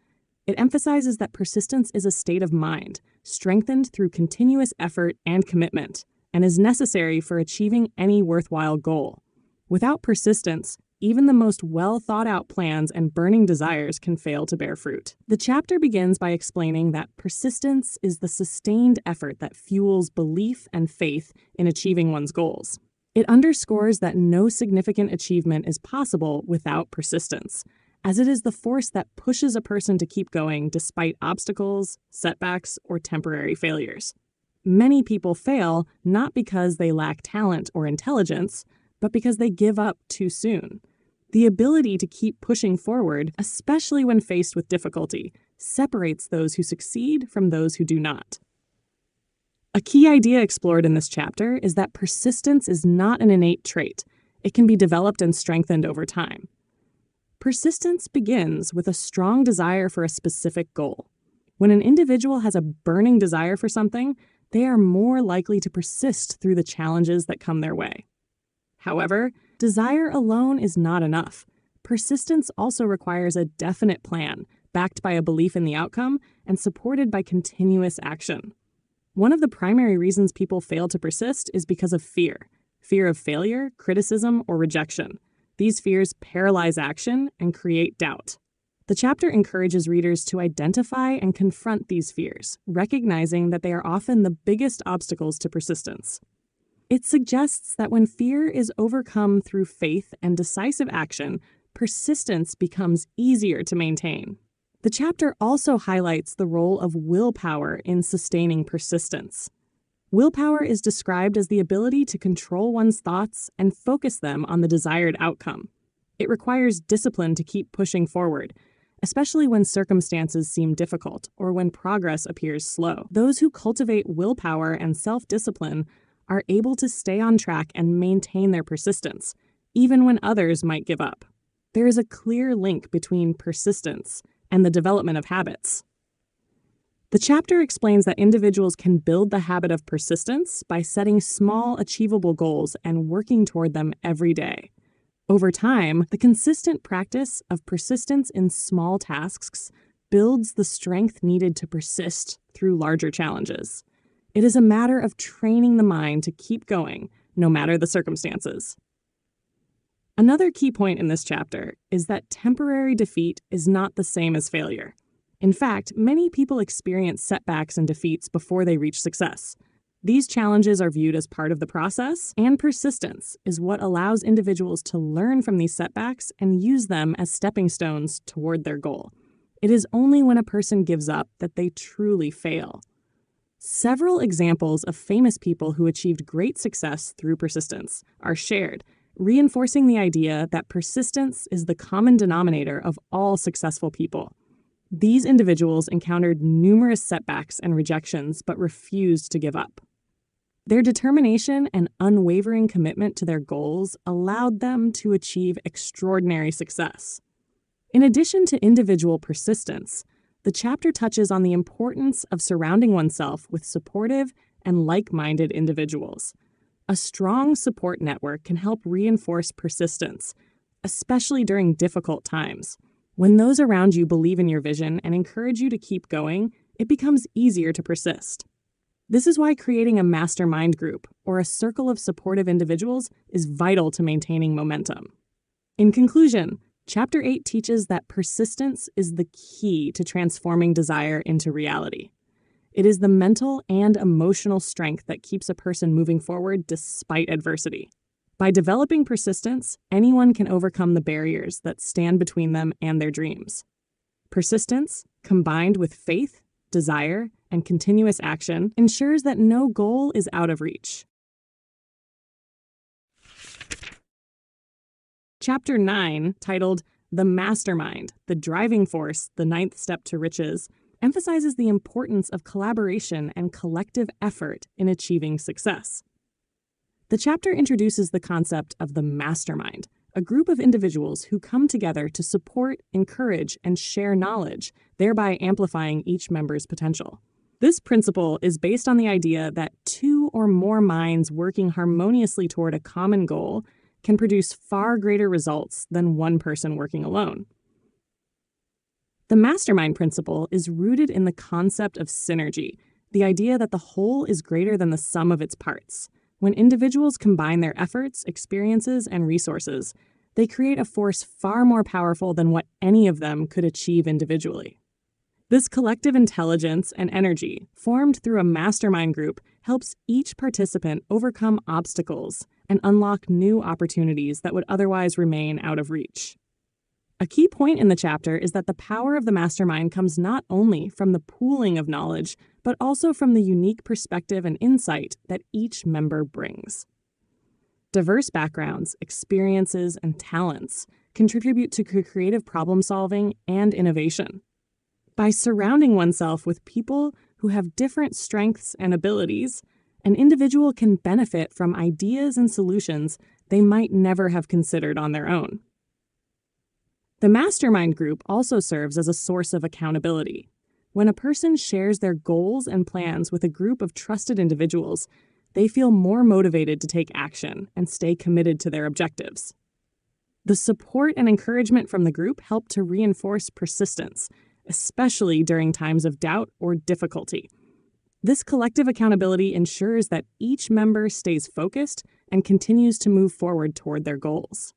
It emphasizes that persistence is a state of mind, strengthened through continuous effort and commitment, and is necessary for achieving any worthwhile goal. Without persistence, even the most well-thought-out plans and burning desires can fail to bear fruit. The chapter begins by explaining that persistence is the sustained effort that fuels belief and faith in achieving one's goals. It underscores that no significant achievement is possible without persistence, as it is the force that pushes a person to keep going despite obstacles, setbacks, or temporary failures. Many people fail not because they lack talent or intelligence, but because they give up too soon. The ability to keep pushing forward, especially when faced with difficulty, separates those who succeed from those who do not. A key idea explored in this chapter is that persistence is not an innate trait. It can be developed and strengthened over time. Persistence begins with a strong desire for a specific goal. When an individual has a burning desire for something, they are more likely to persist through the challenges that come their way. However, desire alone is not enough. Persistence also requires a definite plan, backed by a belief in the outcome and supported by continuous action. One of the primary reasons people fail to persist is because of fear of failure, criticism, or rejection. These fears paralyze action and create doubt. The chapter encourages readers to identify and confront these fears, recognizing that they are often the biggest obstacles to persistence. It suggests that when fear is overcome through faith and decisive action, persistence becomes easier to maintain. The chapter also highlights the role of willpower in sustaining persistence. Willpower is described as the ability to control one's thoughts and focus them on the desired outcome. It requires discipline to keep pushing forward, especially when circumstances seem difficult or when progress appears slow. Those who cultivate willpower and self-discipline are able to stay on track and maintain their persistence, even when others might give up. There is a clear link between persistence and the development of habits. The chapter explains that individuals can build the habit of persistence by setting small, achievable goals and working toward them every day. Over time, the consistent practice of persistence in small tasks builds the strength needed to persist through larger challenges. It is a matter of training the mind to keep going, no matter the circumstances. Another key point in this chapter is that temporary defeat is not the same as failure. In fact, many people experience setbacks and defeats before they reach success. These challenges are viewed as part of the process, and persistence is what allows individuals to learn from these setbacks and use them as stepping stones toward their goal. It is only when a person gives up that they truly fail. Several examples of famous people who achieved great success through persistence are shared, reinforcing the idea that persistence is the common denominator of all successful people. These individuals encountered numerous setbacks and rejections but refused to give up. Their determination and unwavering commitment to their goals allowed them to achieve extraordinary success. In addition to individual persistence, the chapter touches on the importance of surrounding oneself with supportive and like-minded individuals. A strong support network can help reinforce persistence, especially during difficult times. When those around you believe in your vision and encourage you to keep going, it becomes easier to persist. This is why creating a mastermind group or a circle of supportive individuals is vital to maintaining momentum. In conclusion, Chapter 8 teaches that persistence is the key to transforming desire into reality. It is the mental and emotional strength that keeps a person moving forward despite adversity. By developing persistence, anyone can overcome the barriers that stand between them and their dreams. Persistence, combined with faith, desire, and continuous action, ensures that no goal is out of reach. Chapter 9, titled The Mastermind, the Driving Force, the Ninth Step to Riches, emphasizes the importance of collaboration and collective effort in achieving success. The chapter introduces the concept of the mastermind, a group of individuals who come together to support, encourage, and share knowledge, thereby amplifying each member's potential. This principle is based on the idea that two or more minds working harmoniously toward a common goal can produce far greater results than one person working alone. The mastermind principle is rooted in the concept of synergy, the idea that the whole is greater than the sum of its parts. When individuals combine their efforts, experiences, and resources, they create a force far more powerful than what any of them could achieve individually. This collective intelligence and energy, formed through a mastermind group, helps each participant overcome obstacles and unlock new opportunities that would otherwise remain out of reach. A key point in the chapter is that the power of the mastermind comes not only from the pooling of knowledge, but also from the unique perspective and insight that each member brings. Diverse backgrounds, experiences, and talents contribute to creative problem solving and innovation. By surrounding oneself with people who have different strengths and abilities, an individual can benefit from ideas and solutions they might never have considered on their own. The mastermind group also serves as a source of accountability. When a person shares their goals and plans with a group of trusted individuals, they feel more motivated to take action and stay committed to their objectives. The support and encouragement from the group help to reinforce persistence, especially during times of doubt or difficulty. This collective accountability ensures that each member stays focused and continues to move forward toward their goals.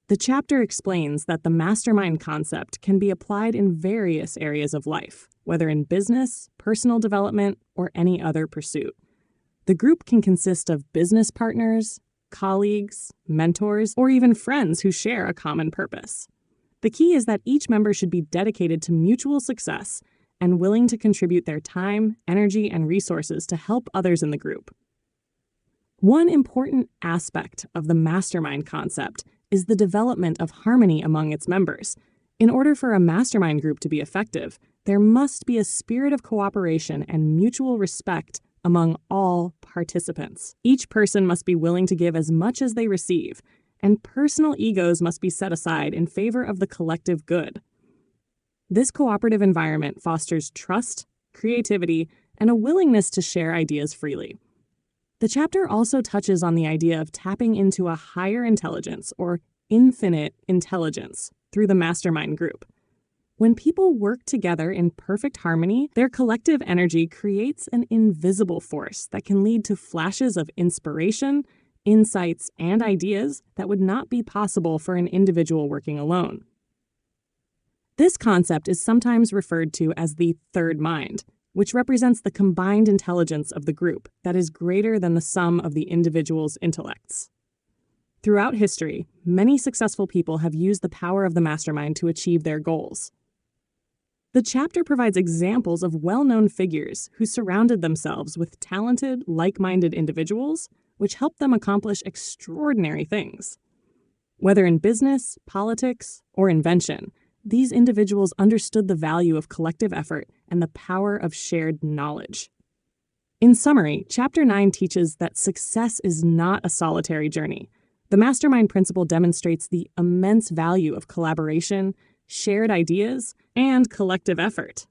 The chapter explains that the mastermind concept can be applied in various areas of life, whether in business, personal development, or any other pursuit. The group can consist of business partners, colleagues, mentors, or even friends who share a common purpose. The key is that each member should be dedicated to mutual success and willing to contribute their time, energy, and resources to help others in the group. One important aspect of the mastermind concept is the development of harmony among its members. In order for a mastermind group to be effective, there must be a spirit of cooperation and mutual respect among all participants. Each person must be willing to give as much as they receive, and personal egos must be set aside in favor of the collective good. This cooperative environment fosters trust, creativity, and a willingness to share ideas freely. The chapter also touches on the idea of tapping into a higher intelligence or infinite intelligence through the mastermind group. When people work together in perfect harmony, their collective energy creates an invisible force that can lead to flashes of inspiration, insights, and ideas that would not be possible for an individual working alone. This concept is sometimes referred to as the third mind, which represents the combined intelligence of the group that is greater than the sum of the individual's intellects. Throughout history, many successful people have used the power of the mastermind to achieve their goals. The chapter provides examples of well-known figures who surrounded themselves with talented, like-minded individuals, which helped them accomplish extraordinary things. Whether in business, politics, or invention, these individuals understood the value of collective effort and the power of shared knowledge. In summary, Chapter 9 teaches that success is not a solitary journey. The mastermind principle demonstrates the immense value of collaboration, shared ideas, and collective effort.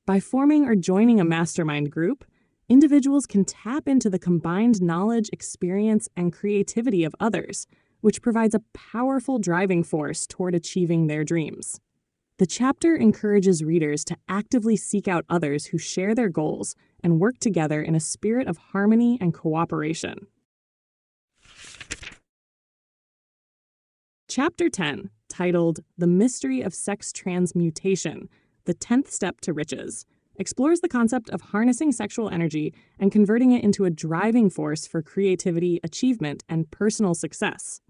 By forming or joining a mastermind group, individuals can tap into the combined knowledge, experience, and creativity of others, which provides a powerful driving force toward achieving their dreams. The chapter encourages readers to actively seek out others who share their goals and work together in a spirit of harmony and cooperation. Chapter 10, titled The Mystery of Sex Transmutation, the 10th Step to Riches, explores the concept of harnessing sexual energy and converting it into a driving force for creativity, achievement, and personal success.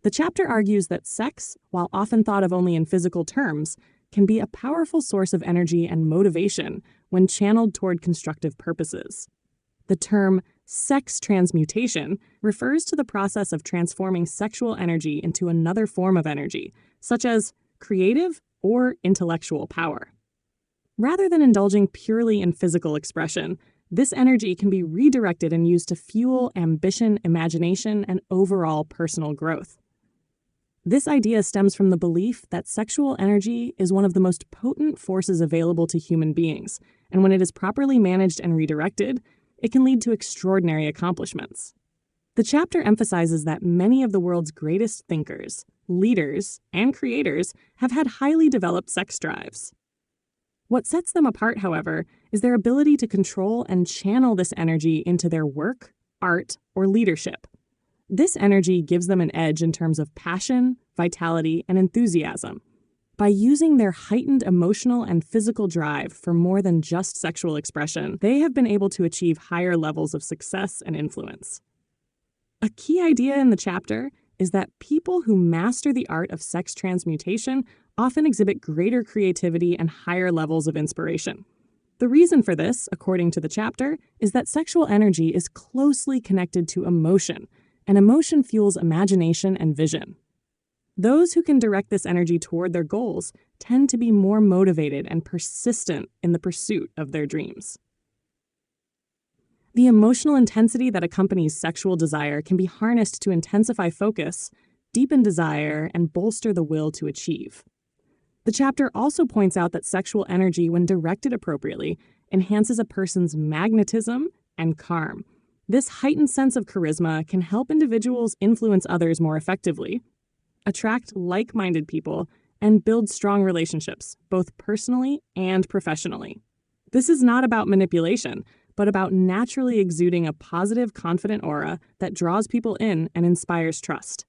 The chapter argues that sex, while often thought of only in physical terms, can be a powerful source of energy and motivation when channeled toward constructive purposes. The term sex transmutation refers to the process of transforming sexual energy into another form of energy, such as creative or intellectual power. Rather than indulging purely in physical expression, this energy can be redirected and used to fuel ambition, imagination, and overall personal growth. This idea stems from the belief that sexual energy is one of the most potent forces available to human beings, and when it is properly managed and redirected, it can lead to extraordinary accomplishments. The chapter emphasizes that many of the world's greatest thinkers, leaders, and creators have had highly developed sex drives. What sets them apart, however, is their ability to control and channel this energy into their work, art, or leadership. This energy gives them an edge in terms of passion, vitality, and enthusiasm. By using their heightened emotional and physical drive for more than just sexual expression, they have been able to achieve higher levels of success and influence. A key idea in the chapter is that people who master the art of sex transmutation often exhibit greater creativity and higher levels of inspiration. The reason for this, according to the chapter, is that sexual energy is closely connected to emotion, and emotion fuels imagination and vision. Those who can direct this energy toward their goals tend to be more motivated and persistent in the pursuit of their dreams. The emotional intensity that accompanies sexual desire can be harnessed to intensify focus, deepen desire, and bolster the will to achieve. The chapter also points out that sexual energy, when directed appropriately, enhances a person's magnetism and charm. This heightened sense of charisma can help individuals influence others more effectively, attract like-minded people, and build strong relationships, both personally and professionally. This is not about manipulation, but about naturally exuding a positive, confident aura that draws people in and inspires trust.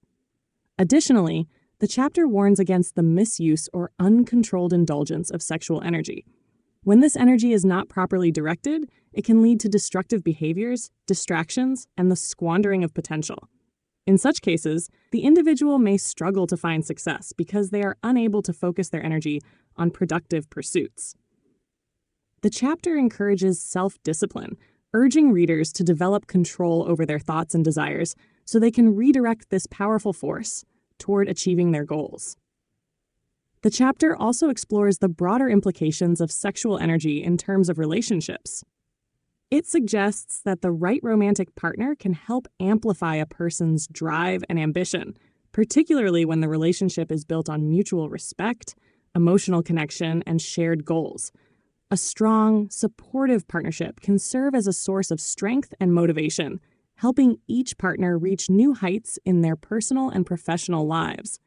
Additionally, the chapter warns against the misuse or uncontrolled indulgence of sexual energy. When this energy is not properly directed, it can lead to destructive behaviors, distractions, and the squandering of potential. In such cases, the individual may struggle to find success because they are unable to focus their energy on productive pursuits. The chapter encourages self-discipline, urging readers to develop control over their thoughts and desires so they can redirect this powerful force toward achieving their goals. The chapter also explores the broader implications of sexual energy in terms of relationships. It suggests that the right romantic partner can help amplify a person's drive and ambition, particularly when the relationship is built on mutual respect, emotional connection, and shared goals. A strong, supportive partnership can serve as a source of strength and motivation, helping each partner reach new heights in their personal and professional lives.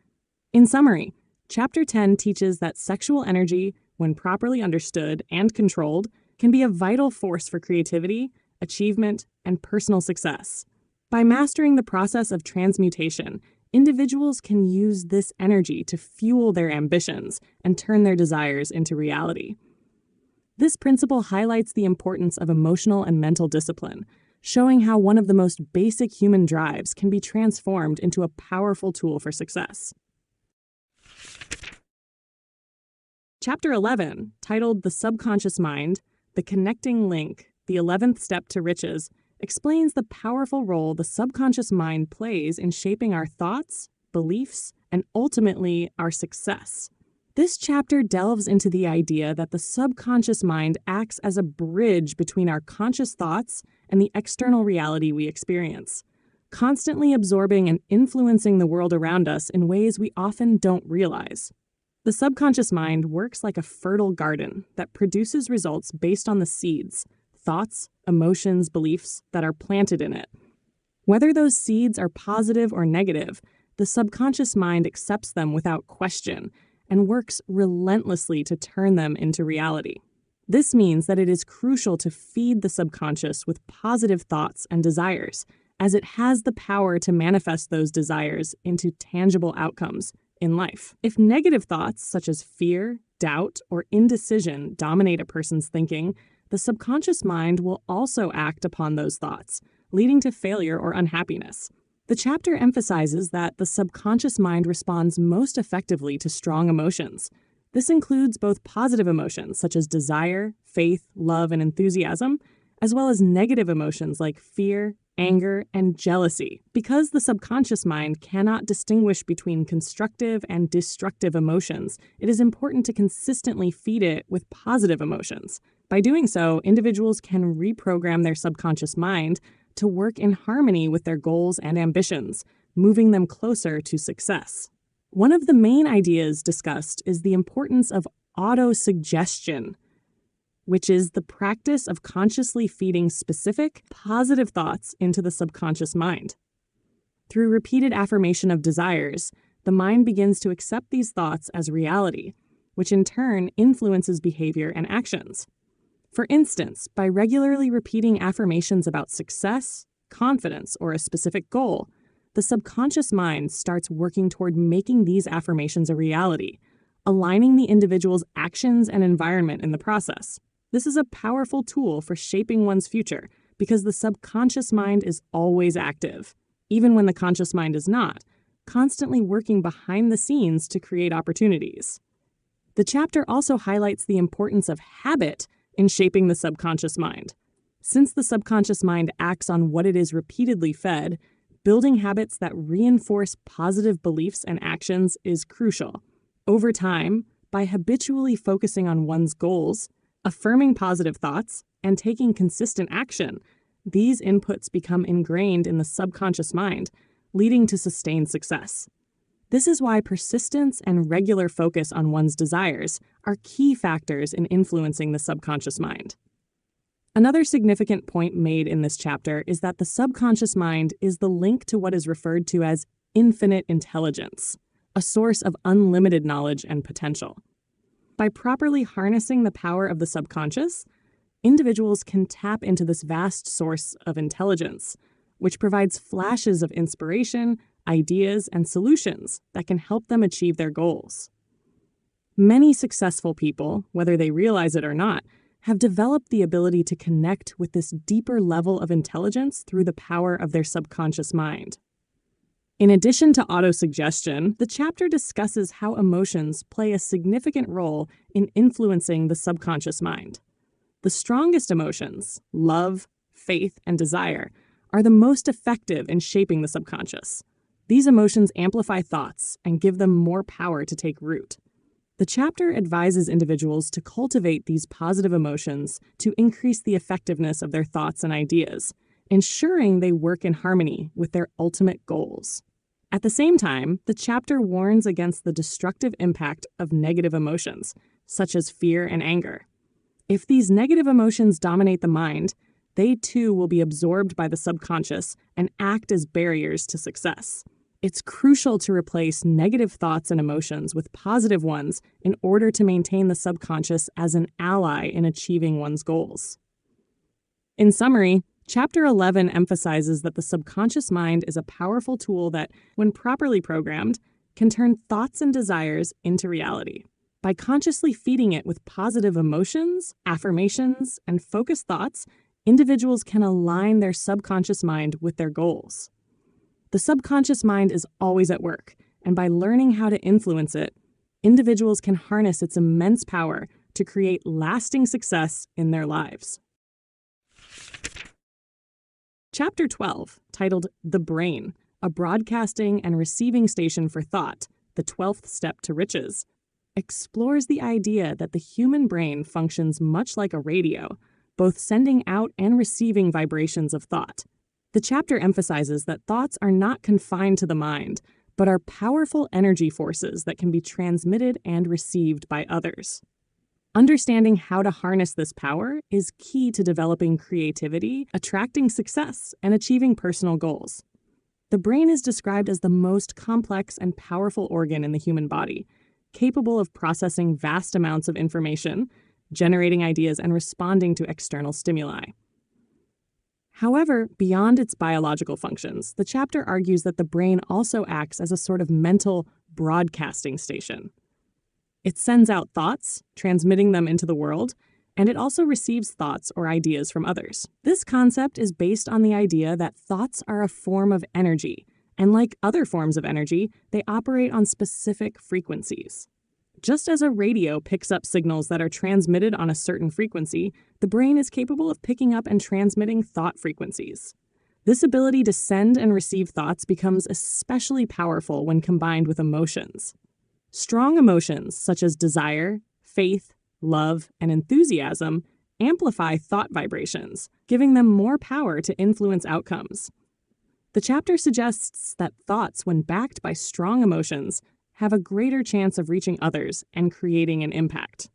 In summary, Chapter 10 teaches that sexual energy, when properly understood and controlled, can be a vital force for creativity, achievement, and personal success. By mastering the process of transmutation, individuals can use this energy to fuel their ambitions and turn their desires into reality. This principle highlights the importance of emotional and mental discipline, showing how one of the most basic human drives can be transformed into a powerful tool for success. Chapter 11, titled The Subconscious Mind, The Connecting Link, the 11th Step to Riches, explains the powerful role the subconscious mind plays in shaping our thoughts, beliefs, and ultimately our success. This chapter delves into the idea that the subconscious mind acts as a bridge between our conscious thoughts and the external reality we experience, constantly absorbing and influencing the world around us in ways we often don't realize. The subconscious mind works like a fertile garden that produces results based on the seeds, thoughts, emotions, beliefs that are planted in it. Whether those seeds are positive or negative, the subconscious mind accepts them without question and works relentlessly to turn them into reality. This means that it is crucial to feed the subconscious with positive thoughts and desires, as it has the power to manifest those desires into tangible outcomes in life. If negative thoughts such as fear, doubt, or indecision dominate a person's thinking, the subconscious mind will also act upon those thoughts, leading to failure or unhappiness. The chapter emphasizes that the subconscious mind responds most effectively to strong emotions. This includes both positive emotions such as desire, faith, love, and enthusiasm, as well as negative emotions like fear, anger, and jealousy. Because the subconscious mind cannot distinguish between constructive and destructive emotions, it is important to consistently feed it with positive emotions. By doing so, individuals can reprogram their subconscious mind to work in harmony with their goals and ambitions, moving them closer to success. One of the main ideas discussed is the importance of autosuggestion, which is the practice of consciously feeding specific, positive thoughts into the subconscious mind. Through repeated affirmation of desires, the mind begins to accept these thoughts as reality, which in turn influences behavior and actions. For instance, by regularly repeating affirmations about success, confidence, or a specific goal, the subconscious mind starts working toward making these affirmations a reality, aligning the individual's actions and environment in the process. This is a powerful tool for shaping one's future because the subconscious mind is always active, even when the conscious mind is not, constantly working behind the scenes to create opportunities. The chapter also highlights the importance of habit in shaping the subconscious mind. Since the subconscious mind acts on what it is repeatedly fed, building habits that reinforce positive beliefs and actions is crucial. Over time, by habitually focusing on one's goals, affirming positive thoughts, and taking consistent action, these inputs become ingrained in the subconscious mind, leading to sustained success. This is why persistence and regular focus on one's desires are key factors in influencing the subconscious mind. Another significant point made in this chapter is that the subconscious mind is the link to what is referred to as infinite intelligence, a source of unlimited knowledge and potential. By properly harnessing the power of the subconscious, individuals can tap into this vast source of intelligence, which provides flashes of inspiration, ideas, and solutions that can help them achieve their goals. Many successful people, whether they realize it or not, have developed the ability to connect with this deeper level of intelligence through the power of their subconscious mind. In addition to autosuggestion, the chapter discusses how emotions play a significant role in influencing the subconscious mind. The strongest emotions, love, faith, and desire, are the most effective in shaping the subconscious. These emotions amplify thoughts and give them more power to take root. The chapter advises individuals to cultivate these positive emotions to increase the effectiveness of their thoughts and ideas, ensuring they work in harmony with their ultimate goals. At the same time, the chapter warns against the destructive impact of negative emotions, such as fear and anger. If these negative emotions dominate the mind, they too will be absorbed by the subconscious and act as barriers to success. It's crucial to replace negative thoughts and emotions with positive ones in order to maintain the subconscious as an ally in achieving one's goals. In summary, Chapter 11 emphasizes that the subconscious mind is a powerful tool that, when properly programmed, can turn thoughts and desires into reality. By consciously feeding it with positive emotions, affirmations, and focused thoughts, individuals can align their subconscious mind with their goals. The subconscious mind is always at work, and by learning how to influence it, individuals can harness its immense power to create lasting success in their lives. Chapter 12, titled The Brain, a broadcasting and receiving station for thought, the 12th step to riches, explores the idea that the human brain functions much like a radio, both sending out and receiving vibrations of thought. The chapter emphasizes that thoughts are not confined to the mind, but are powerful energy forces that can be transmitted and received by others. Understanding how to harness this power is key to developing creativity, attracting success, and achieving personal goals. The brain is described as the most complex and powerful organ in the human body, capable of processing vast amounts of information, generating ideas, and responding to external stimuli. However, beyond its biological functions, the chapter argues that the brain also acts as a sort of mental broadcasting station. It sends out thoughts, transmitting them into the world, and it also receives thoughts or ideas from others. This concept is based on the idea that thoughts are a form of energy, and like other forms of energy, they operate on specific frequencies. Just as a radio picks up signals that are transmitted on a certain frequency, the brain is capable of picking up and transmitting thought frequencies. This ability to send and receive thoughts becomes especially powerful when combined with emotions. Strong emotions such as desire, faith, love, and enthusiasm amplify thought vibrations, giving them more power to influence outcomes. The chapter suggests that thoughts, when backed by strong emotions, have a greater chance of reaching others and creating an impact.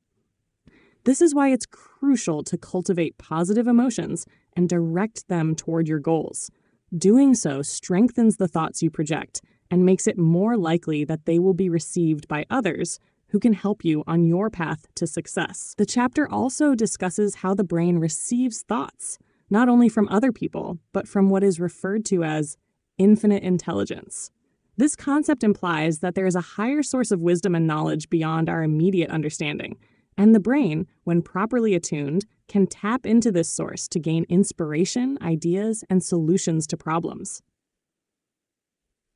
This is why it's crucial to cultivate positive emotions and direct them toward your goals. Doing so strengthens the thoughts you project and makes it more likely that they will be received by others who can help you on your path to success. The chapter also discusses how the brain receives thoughts, not only from other people, but from what is referred to as infinite intelligence. This concept implies that there is a higher source of wisdom and knowledge beyond our immediate understanding, and the brain, when properly attuned, can tap into this source to gain inspiration, ideas, and solutions to problems.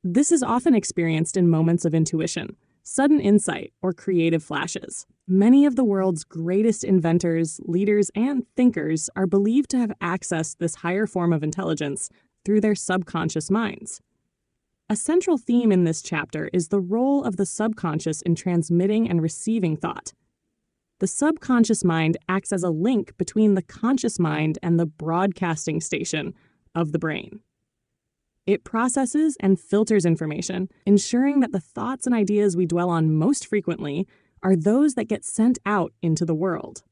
This is often experienced in moments of intuition, sudden insight, or creative flashes. Many of the world's greatest inventors, leaders, and thinkers are believed to have accessed this higher form of intelligence through their subconscious minds. A central theme in this chapter is the role of the subconscious in transmitting and receiving thought. The subconscious mind acts as a link between the conscious mind and the broadcasting station of the brain. It processes and filters information, ensuring that the thoughts and ideas we dwell on most frequently are those that get sent out into the world.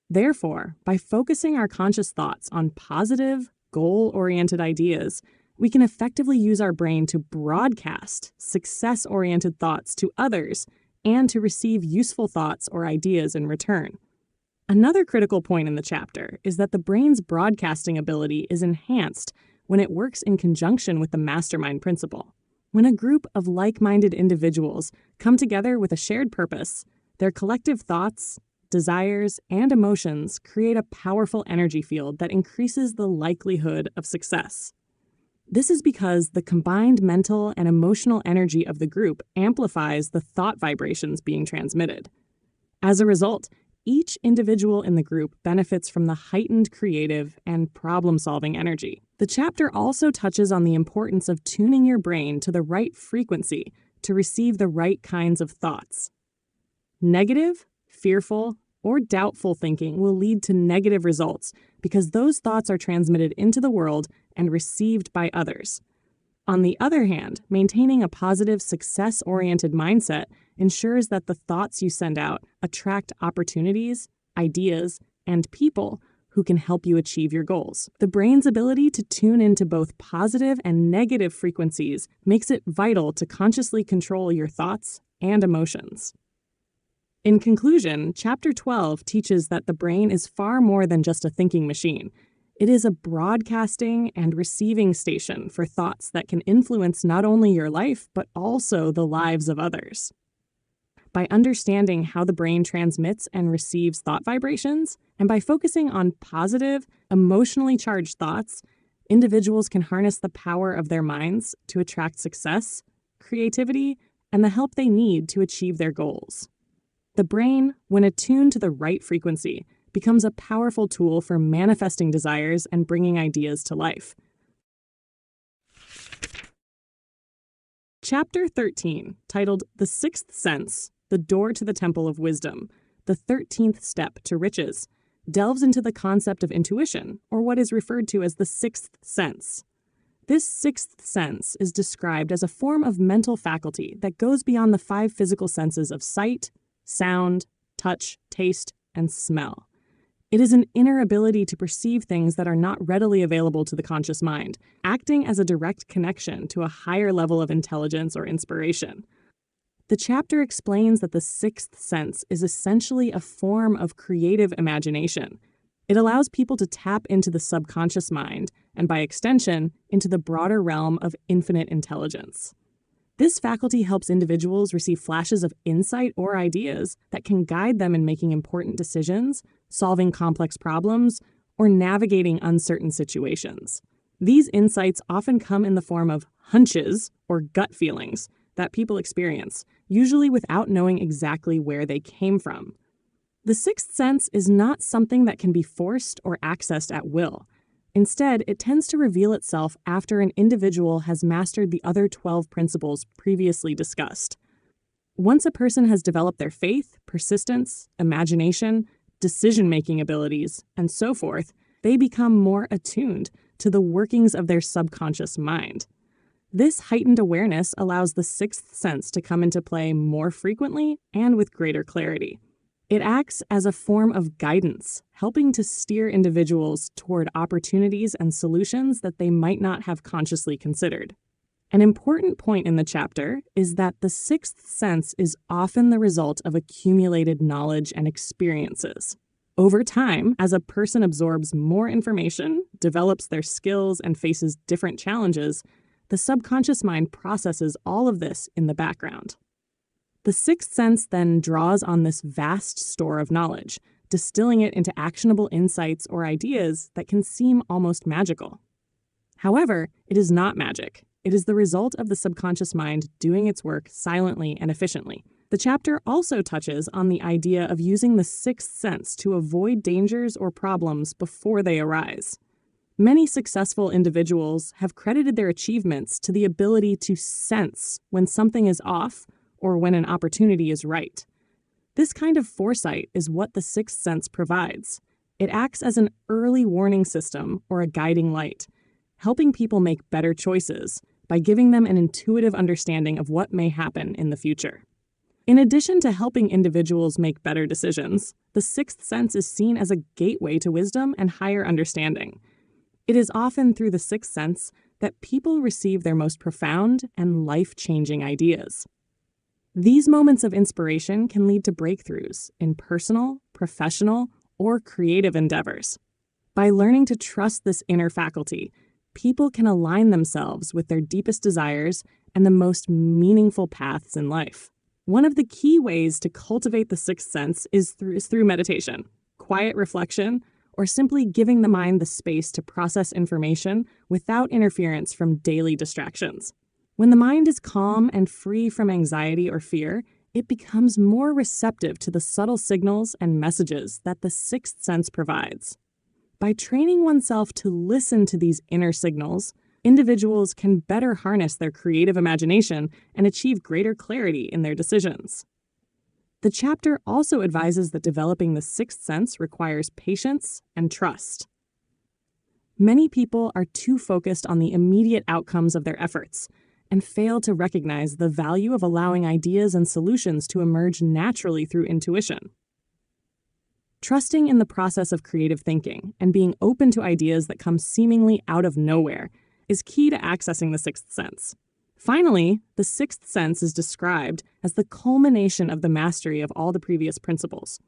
Therefore, by focusing our conscious thoughts on positive, goal-oriented ideas, we can effectively use our brain to broadcast success-oriented thoughts to others and to receive useful thoughts or ideas in return. Another critical point in the chapter is that the brain's broadcasting ability is enhanced when it works in conjunction with the mastermind principle. When a group of like-minded individuals come together with a shared purpose, their collective thoughts, desires, and emotions create a powerful energy field that increases the likelihood of success. This is because the combined mental and emotional energy of the group amplifies the thought vibrations being transmitted. As a result, each individual in the group benefits from the heightened creative and problem-solving energy. The chapter also touches on the importance of tuning your brain to the right frequency to receive the right kinds of thoughts. Negative, fearful, or doubtful thinking will lead to negative results because those thoughts are transmitted into the world and received by others. On the other hand, maintaining a positive, success-oriented mindset ensures that the thoughts you send out attract opportunities, ideas, and people who can help you achieve your goals. The brain's ability to tune into both positive and negative frequencies makes it vital to consciously control your thoughts and emotions. In conclusion, Chapter 12 teaches that the brain is far more than just a thinking machine. It is a broadcasting and receiving station for thoughts that can influence not only your life, but also the lives of others. By understanding how the brain transmits and receives thought vibrations, and by focusing on positive, emotionally charged thoughts, individuals can harness the power of their minds to attract success, creativity, and the help they need to achieve their goals. The brain, when attuned to the right frequency, becomes a powerful tool for manifesting desires and bringing ideas to life. Chapter 13, titled The Sixth Sense, The Door to the Temple of Wisdom, the 13th Step to Riches, delves into the concept of intuition, or what is referred to as the sixth sense. This sixth sense is described as a form of mental faculty that goes beyond the 5 physical senses of sight, sound, touch, taste, and smell. It is an inner ability to perceive things that are not readily available to the conscious mind, acting as a direct connection to a higher level of intelligence or inspiration. The chapter explains that the sixth sense is essentially a form of creative imagination. It allows people to tap into the subconscious mind, and by extension, into the broader realm of infinite intelligence. This faculty helps individuals receive flashes of insight or ideas that can guide them in making important decisions, solving complex problems, or navigating uncertain situations. These insights often come in the form of hunches or gut feelings that people experience, usually without knowing exactly where they came from. The sixth sense is not something that can be forced or accessed at will. Instead, it tends to reveal itself after an individual has mastered the other 12 principles previously discussed. Once a person has developed their faith, persistence, imagination, decision-making abilities, and so forth, they become more attuned to the workings of their subconscious mind. This heightened awareness allows the sixth sense to come into play more frequently and with greater clarity. It acts as a form of guidance, helping to steer individuals toward opportunities and solutions that they might not have consciously considered. An important point in the chapter is that the sixth sense is often the result of accumulated knowledge and experiences. Over time, as a person absorbs more information, develops their skills, and faces different challenges, the subconscious mind processes all of this in the background. The sixth sense then draws on this vast store of knowledge, distilling it into actionable insights or ideas that can seem almost magical. However, it is not magic. It is the result of the subconscious mind doing its work silently and efficiently. The chapter also touches on the idea of using the sixth sense to avoid dangers or problems before they arise. Many successful individuals have credited their achievements to the ability to sense when something is off or when an opportunity is right. This kind of foresight is what the sixth sense provides. It acts as an early warning system or a guiding light, helping people make better choices by giving them an intuitive understanding of what may happen in the future. In addition to helping individuals make better decisions, the sixth sense is seen as a gateway to wisdom and higher understanding. It is often through the sixth sense that people receive their most profound and life-changing ideas. These moments of inspiration can lead to breakthroughs in personal, professional, or creative endeavors. By learning to trust this inner faculty, people can align themselves with their deepest desires and the most meaningful paths in life. One of the key ways to cultivate the sixth sense is through meditation, quiet reflection, or simply giving the mind the space to process information without interference from daily distractions. When the mind is calm and free from anxiety or fear, it becomes more receptive to the subtle signals and messages that the sixth sense provides. By training oneself to listen to these inner signals, individuals can better harness their creative imagination and achieve greater clarity in their decisions. The chapter also advises that developing the sixth sense requires patience and trust. Many people are too focused on the immediate outcomes of their efforts and fail to recognize the value of allowing ideas and solutions to emerge naturally through intuition. Trusting in the process of creative thinking and being open to ideas that come seemingly out of nowhere is key to accessing the sixth sense. Finally, the sixth sense is described as the culmination of the mastery of all the previous principles.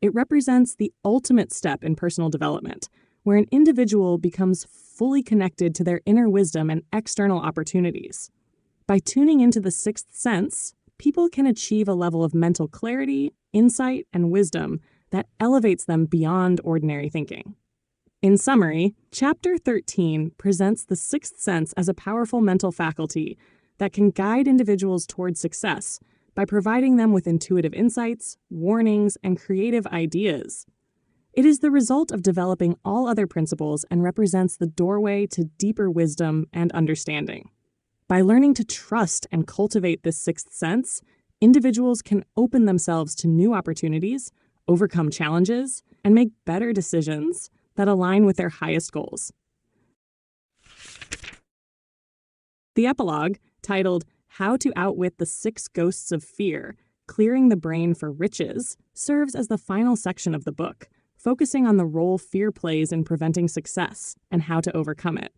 It represents the ultimate step in personal development, where an individual becomes fully connected to their inner wisdom and external opportunities. By tuning into the sixth sense, people can achieve a level of mental clarity, insight, and wisdom that elevates them beyond ordinary thinking. In summary, Chapter 13 presents the sixth sense as a powerful mental faculty that can guide individuals towards success by providing them with intuitive insights, warnings, and creative ideas. It is the result of developing all other principles and represents the doorway to deeper wisdom and understanding. By learning to trust and cultivate this sixth sense, individuals can open themselves to new opportunities, overcome challenges, and make better decisions that align with their highest goals. The epilogue, titled How to Outwit the Six Ghosts of Fear, Clearing the Brain for Riches, serves as the final section of the book, focusing on the role fear plays in preventing success and how to overcome it.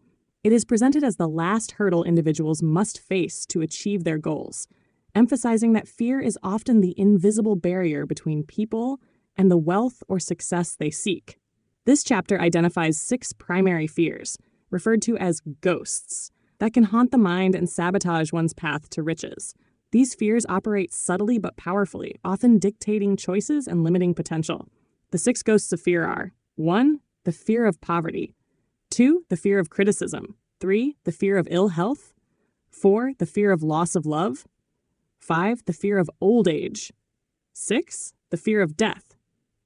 It is presented as the last hurdle individuals must face to achieve their goals, emphasizing that fear is often the invisible barrier between people and the wealth or success they seek. This chapter identifies 6 primary fears, referred to as ghosts, that can haunt the mind and sabotage one's path to riches. These fears operate subtly but powerfully, often dictating choices and limiting potential. The 6 ghosts of fear are: 1. The fear of poverty. 2. The fear of criticism. 3. The fear of ill health. 4. The fear of loss of love. 5. The fear of old age. 6. The fear of death.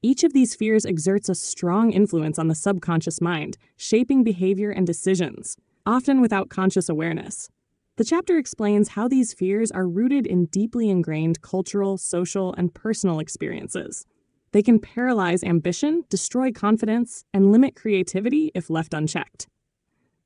Each of these fears exerts a strong influence on the subconscious mind, shaping behavior and decisions, often without conscious awareness. The chapter explains how these fears are rooted in deeply ingrained cultural, social, and personal experiences. They can paralyze ambition, destroy confidence, and limit creativity if left unchecked.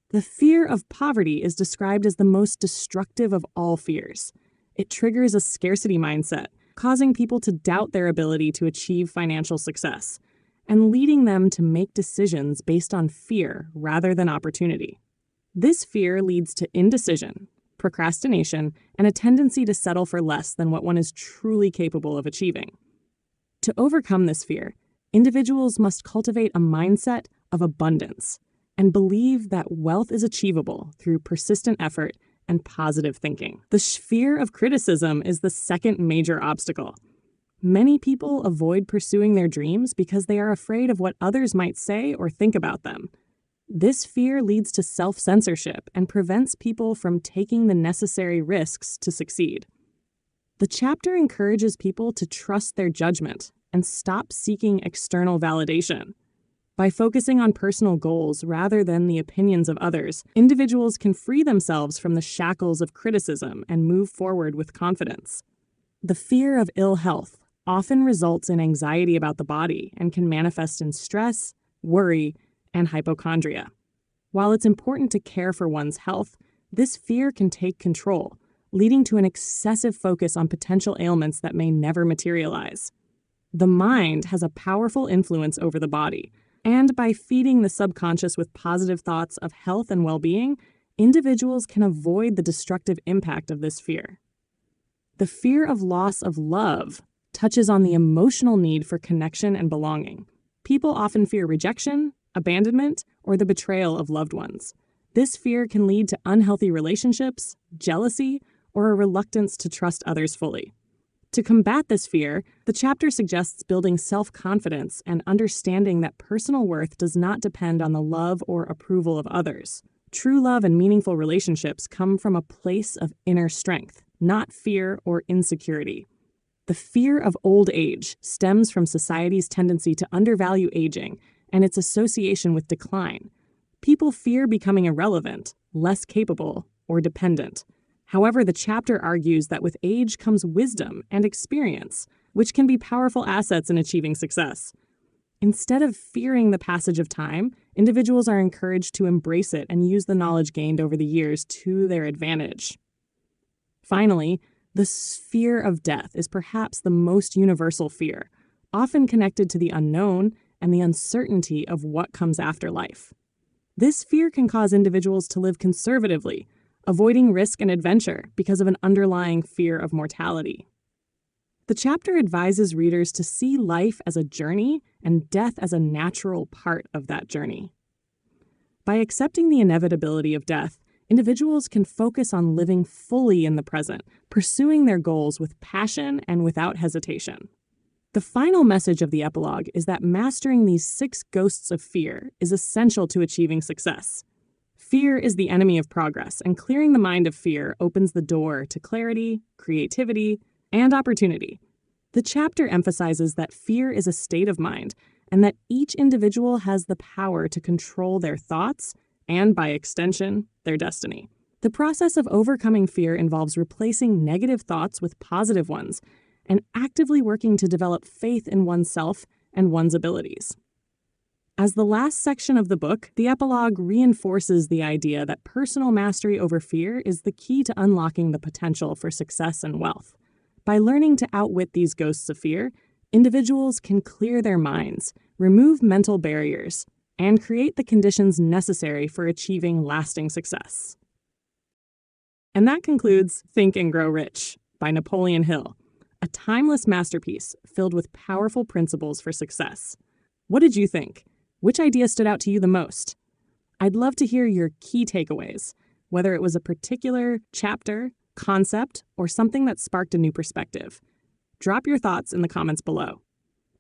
The fear of poverty is described as the most destructive of all fears. It triggers a scarcity mindset, causing people to doubt their ability to achieve financial success, and leading them to make decisions based on fear rather than opportunity. This fear leads to indecision, procrastination, and a tendency to settle for less than what one is truly capable of achieving. To overcome this fear, individuals must cultivate a mindset of abundance and believe that wealth is achievable through persistent effort and positive thinking. The fear of criticism is the second major obstacle. Many people avoid pursuing their dreams because they are afraid of what others might say or think about them. This fear leads to self-censorship and prevents people from taking the necessary risks to succeed. The chapter encourages people to trust their judgment and stop seeking external validation. By focusing on personal goals rather than the opinions of others, individuals can free themselves from the shackles of criticism and move forward with confidence. The fear of ill health often results in anxiety about the body and can manifest in stress, worry, and hypochondria. While it's important to care for one's health, this fear can take control, leading to an excessive focus on potential ailments that may never materialize. The mind has a powerful influence over the body, and by feeding the subconscious with positive thoughts of health and well-being, individuals can avoid the destructive impact of this fear. The fear of loss of love touches on the emotional need for connection and belonging. People often fear rejection, abandonment, or the betrayal of loved ones. This fear can lead to unhealthy relationships, jealousy, or a reluctance to trust others fully. To combat this fear, the chapter suggests building self-confidence and understanding that personal worth does not depend on the love or approval of others. True love and meaningful relationships come from a place of inner strength, not fear or insecurity. The fear of old age stems from society's tendency to undervalue aging and its association with decline. People fear becoming irrelevant, less capable, or dependent. However, the chapter argues that with age comes wisdom and experience, which can be powerful assets in achieving success. Instead of fearing the passage of time, individuals are encouraged to embrace it and use the knowledge gained over the years to their advantage. Finally, the fear of death is perhaps the most universal fear, often connected to the unknown and the uncertainty of what comes after life. This fear can cause individuals to live conservatively, avoiding risk and adventure because of an underlying fear of mortality. The chapter advises readers to see life as a journey and death as a natural part of that journey. By accepting the inevitability of death, individuals can focus on living fully in the present, pursuing their goals with passion and without hesitation. The final message of the epilogue is that mastering these 6 ghosts of fear is essential to achieving success. Fear is the enemy of progress, and clearing the mind of fear opens the door to clarity, creativity, and opportunity. The chapter emphasizes that fear is a state of mind, and that each individual has the power to control their thoughts and, by extension, their destiny. The process of overcoming fear involves replacing negative thoughts with positive ones and actively working to develop faith in oneself and one's abilities. As the last section of the book, the epilogue reinforces the idea that personal mastery over fear is the key to unlocking the potential for success and wealth. By learning to outwit these ghosts of fear, individuals can clear their minds, remove mental barriers, and create the conditions necessary for achieving lasting success. And that concludes Think and Grow Rich by Napoleon Hill, a timeless masterpiece filled with powerful principles for success. What did you think? Which idea stood out to you the most? I'd love to hear your key takeaways, whether it was a particular chapter, concept, or something that sparked a new perspective. Drop your thoughts in the comments below.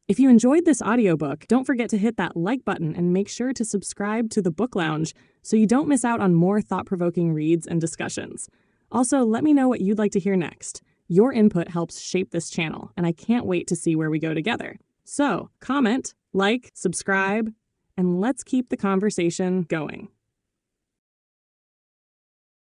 If you enjoyed this audiobook, don't forget to hit that like button and make sure to subscribe to the Book Lounge so you don't miss out on more thought-provoking reads and discussions. Also, let me know what you'd like to hear next. Your input helps shape this channel, and I can't wait to see where we go together. So, comment, like, subscribe, and let's keep the conversation going.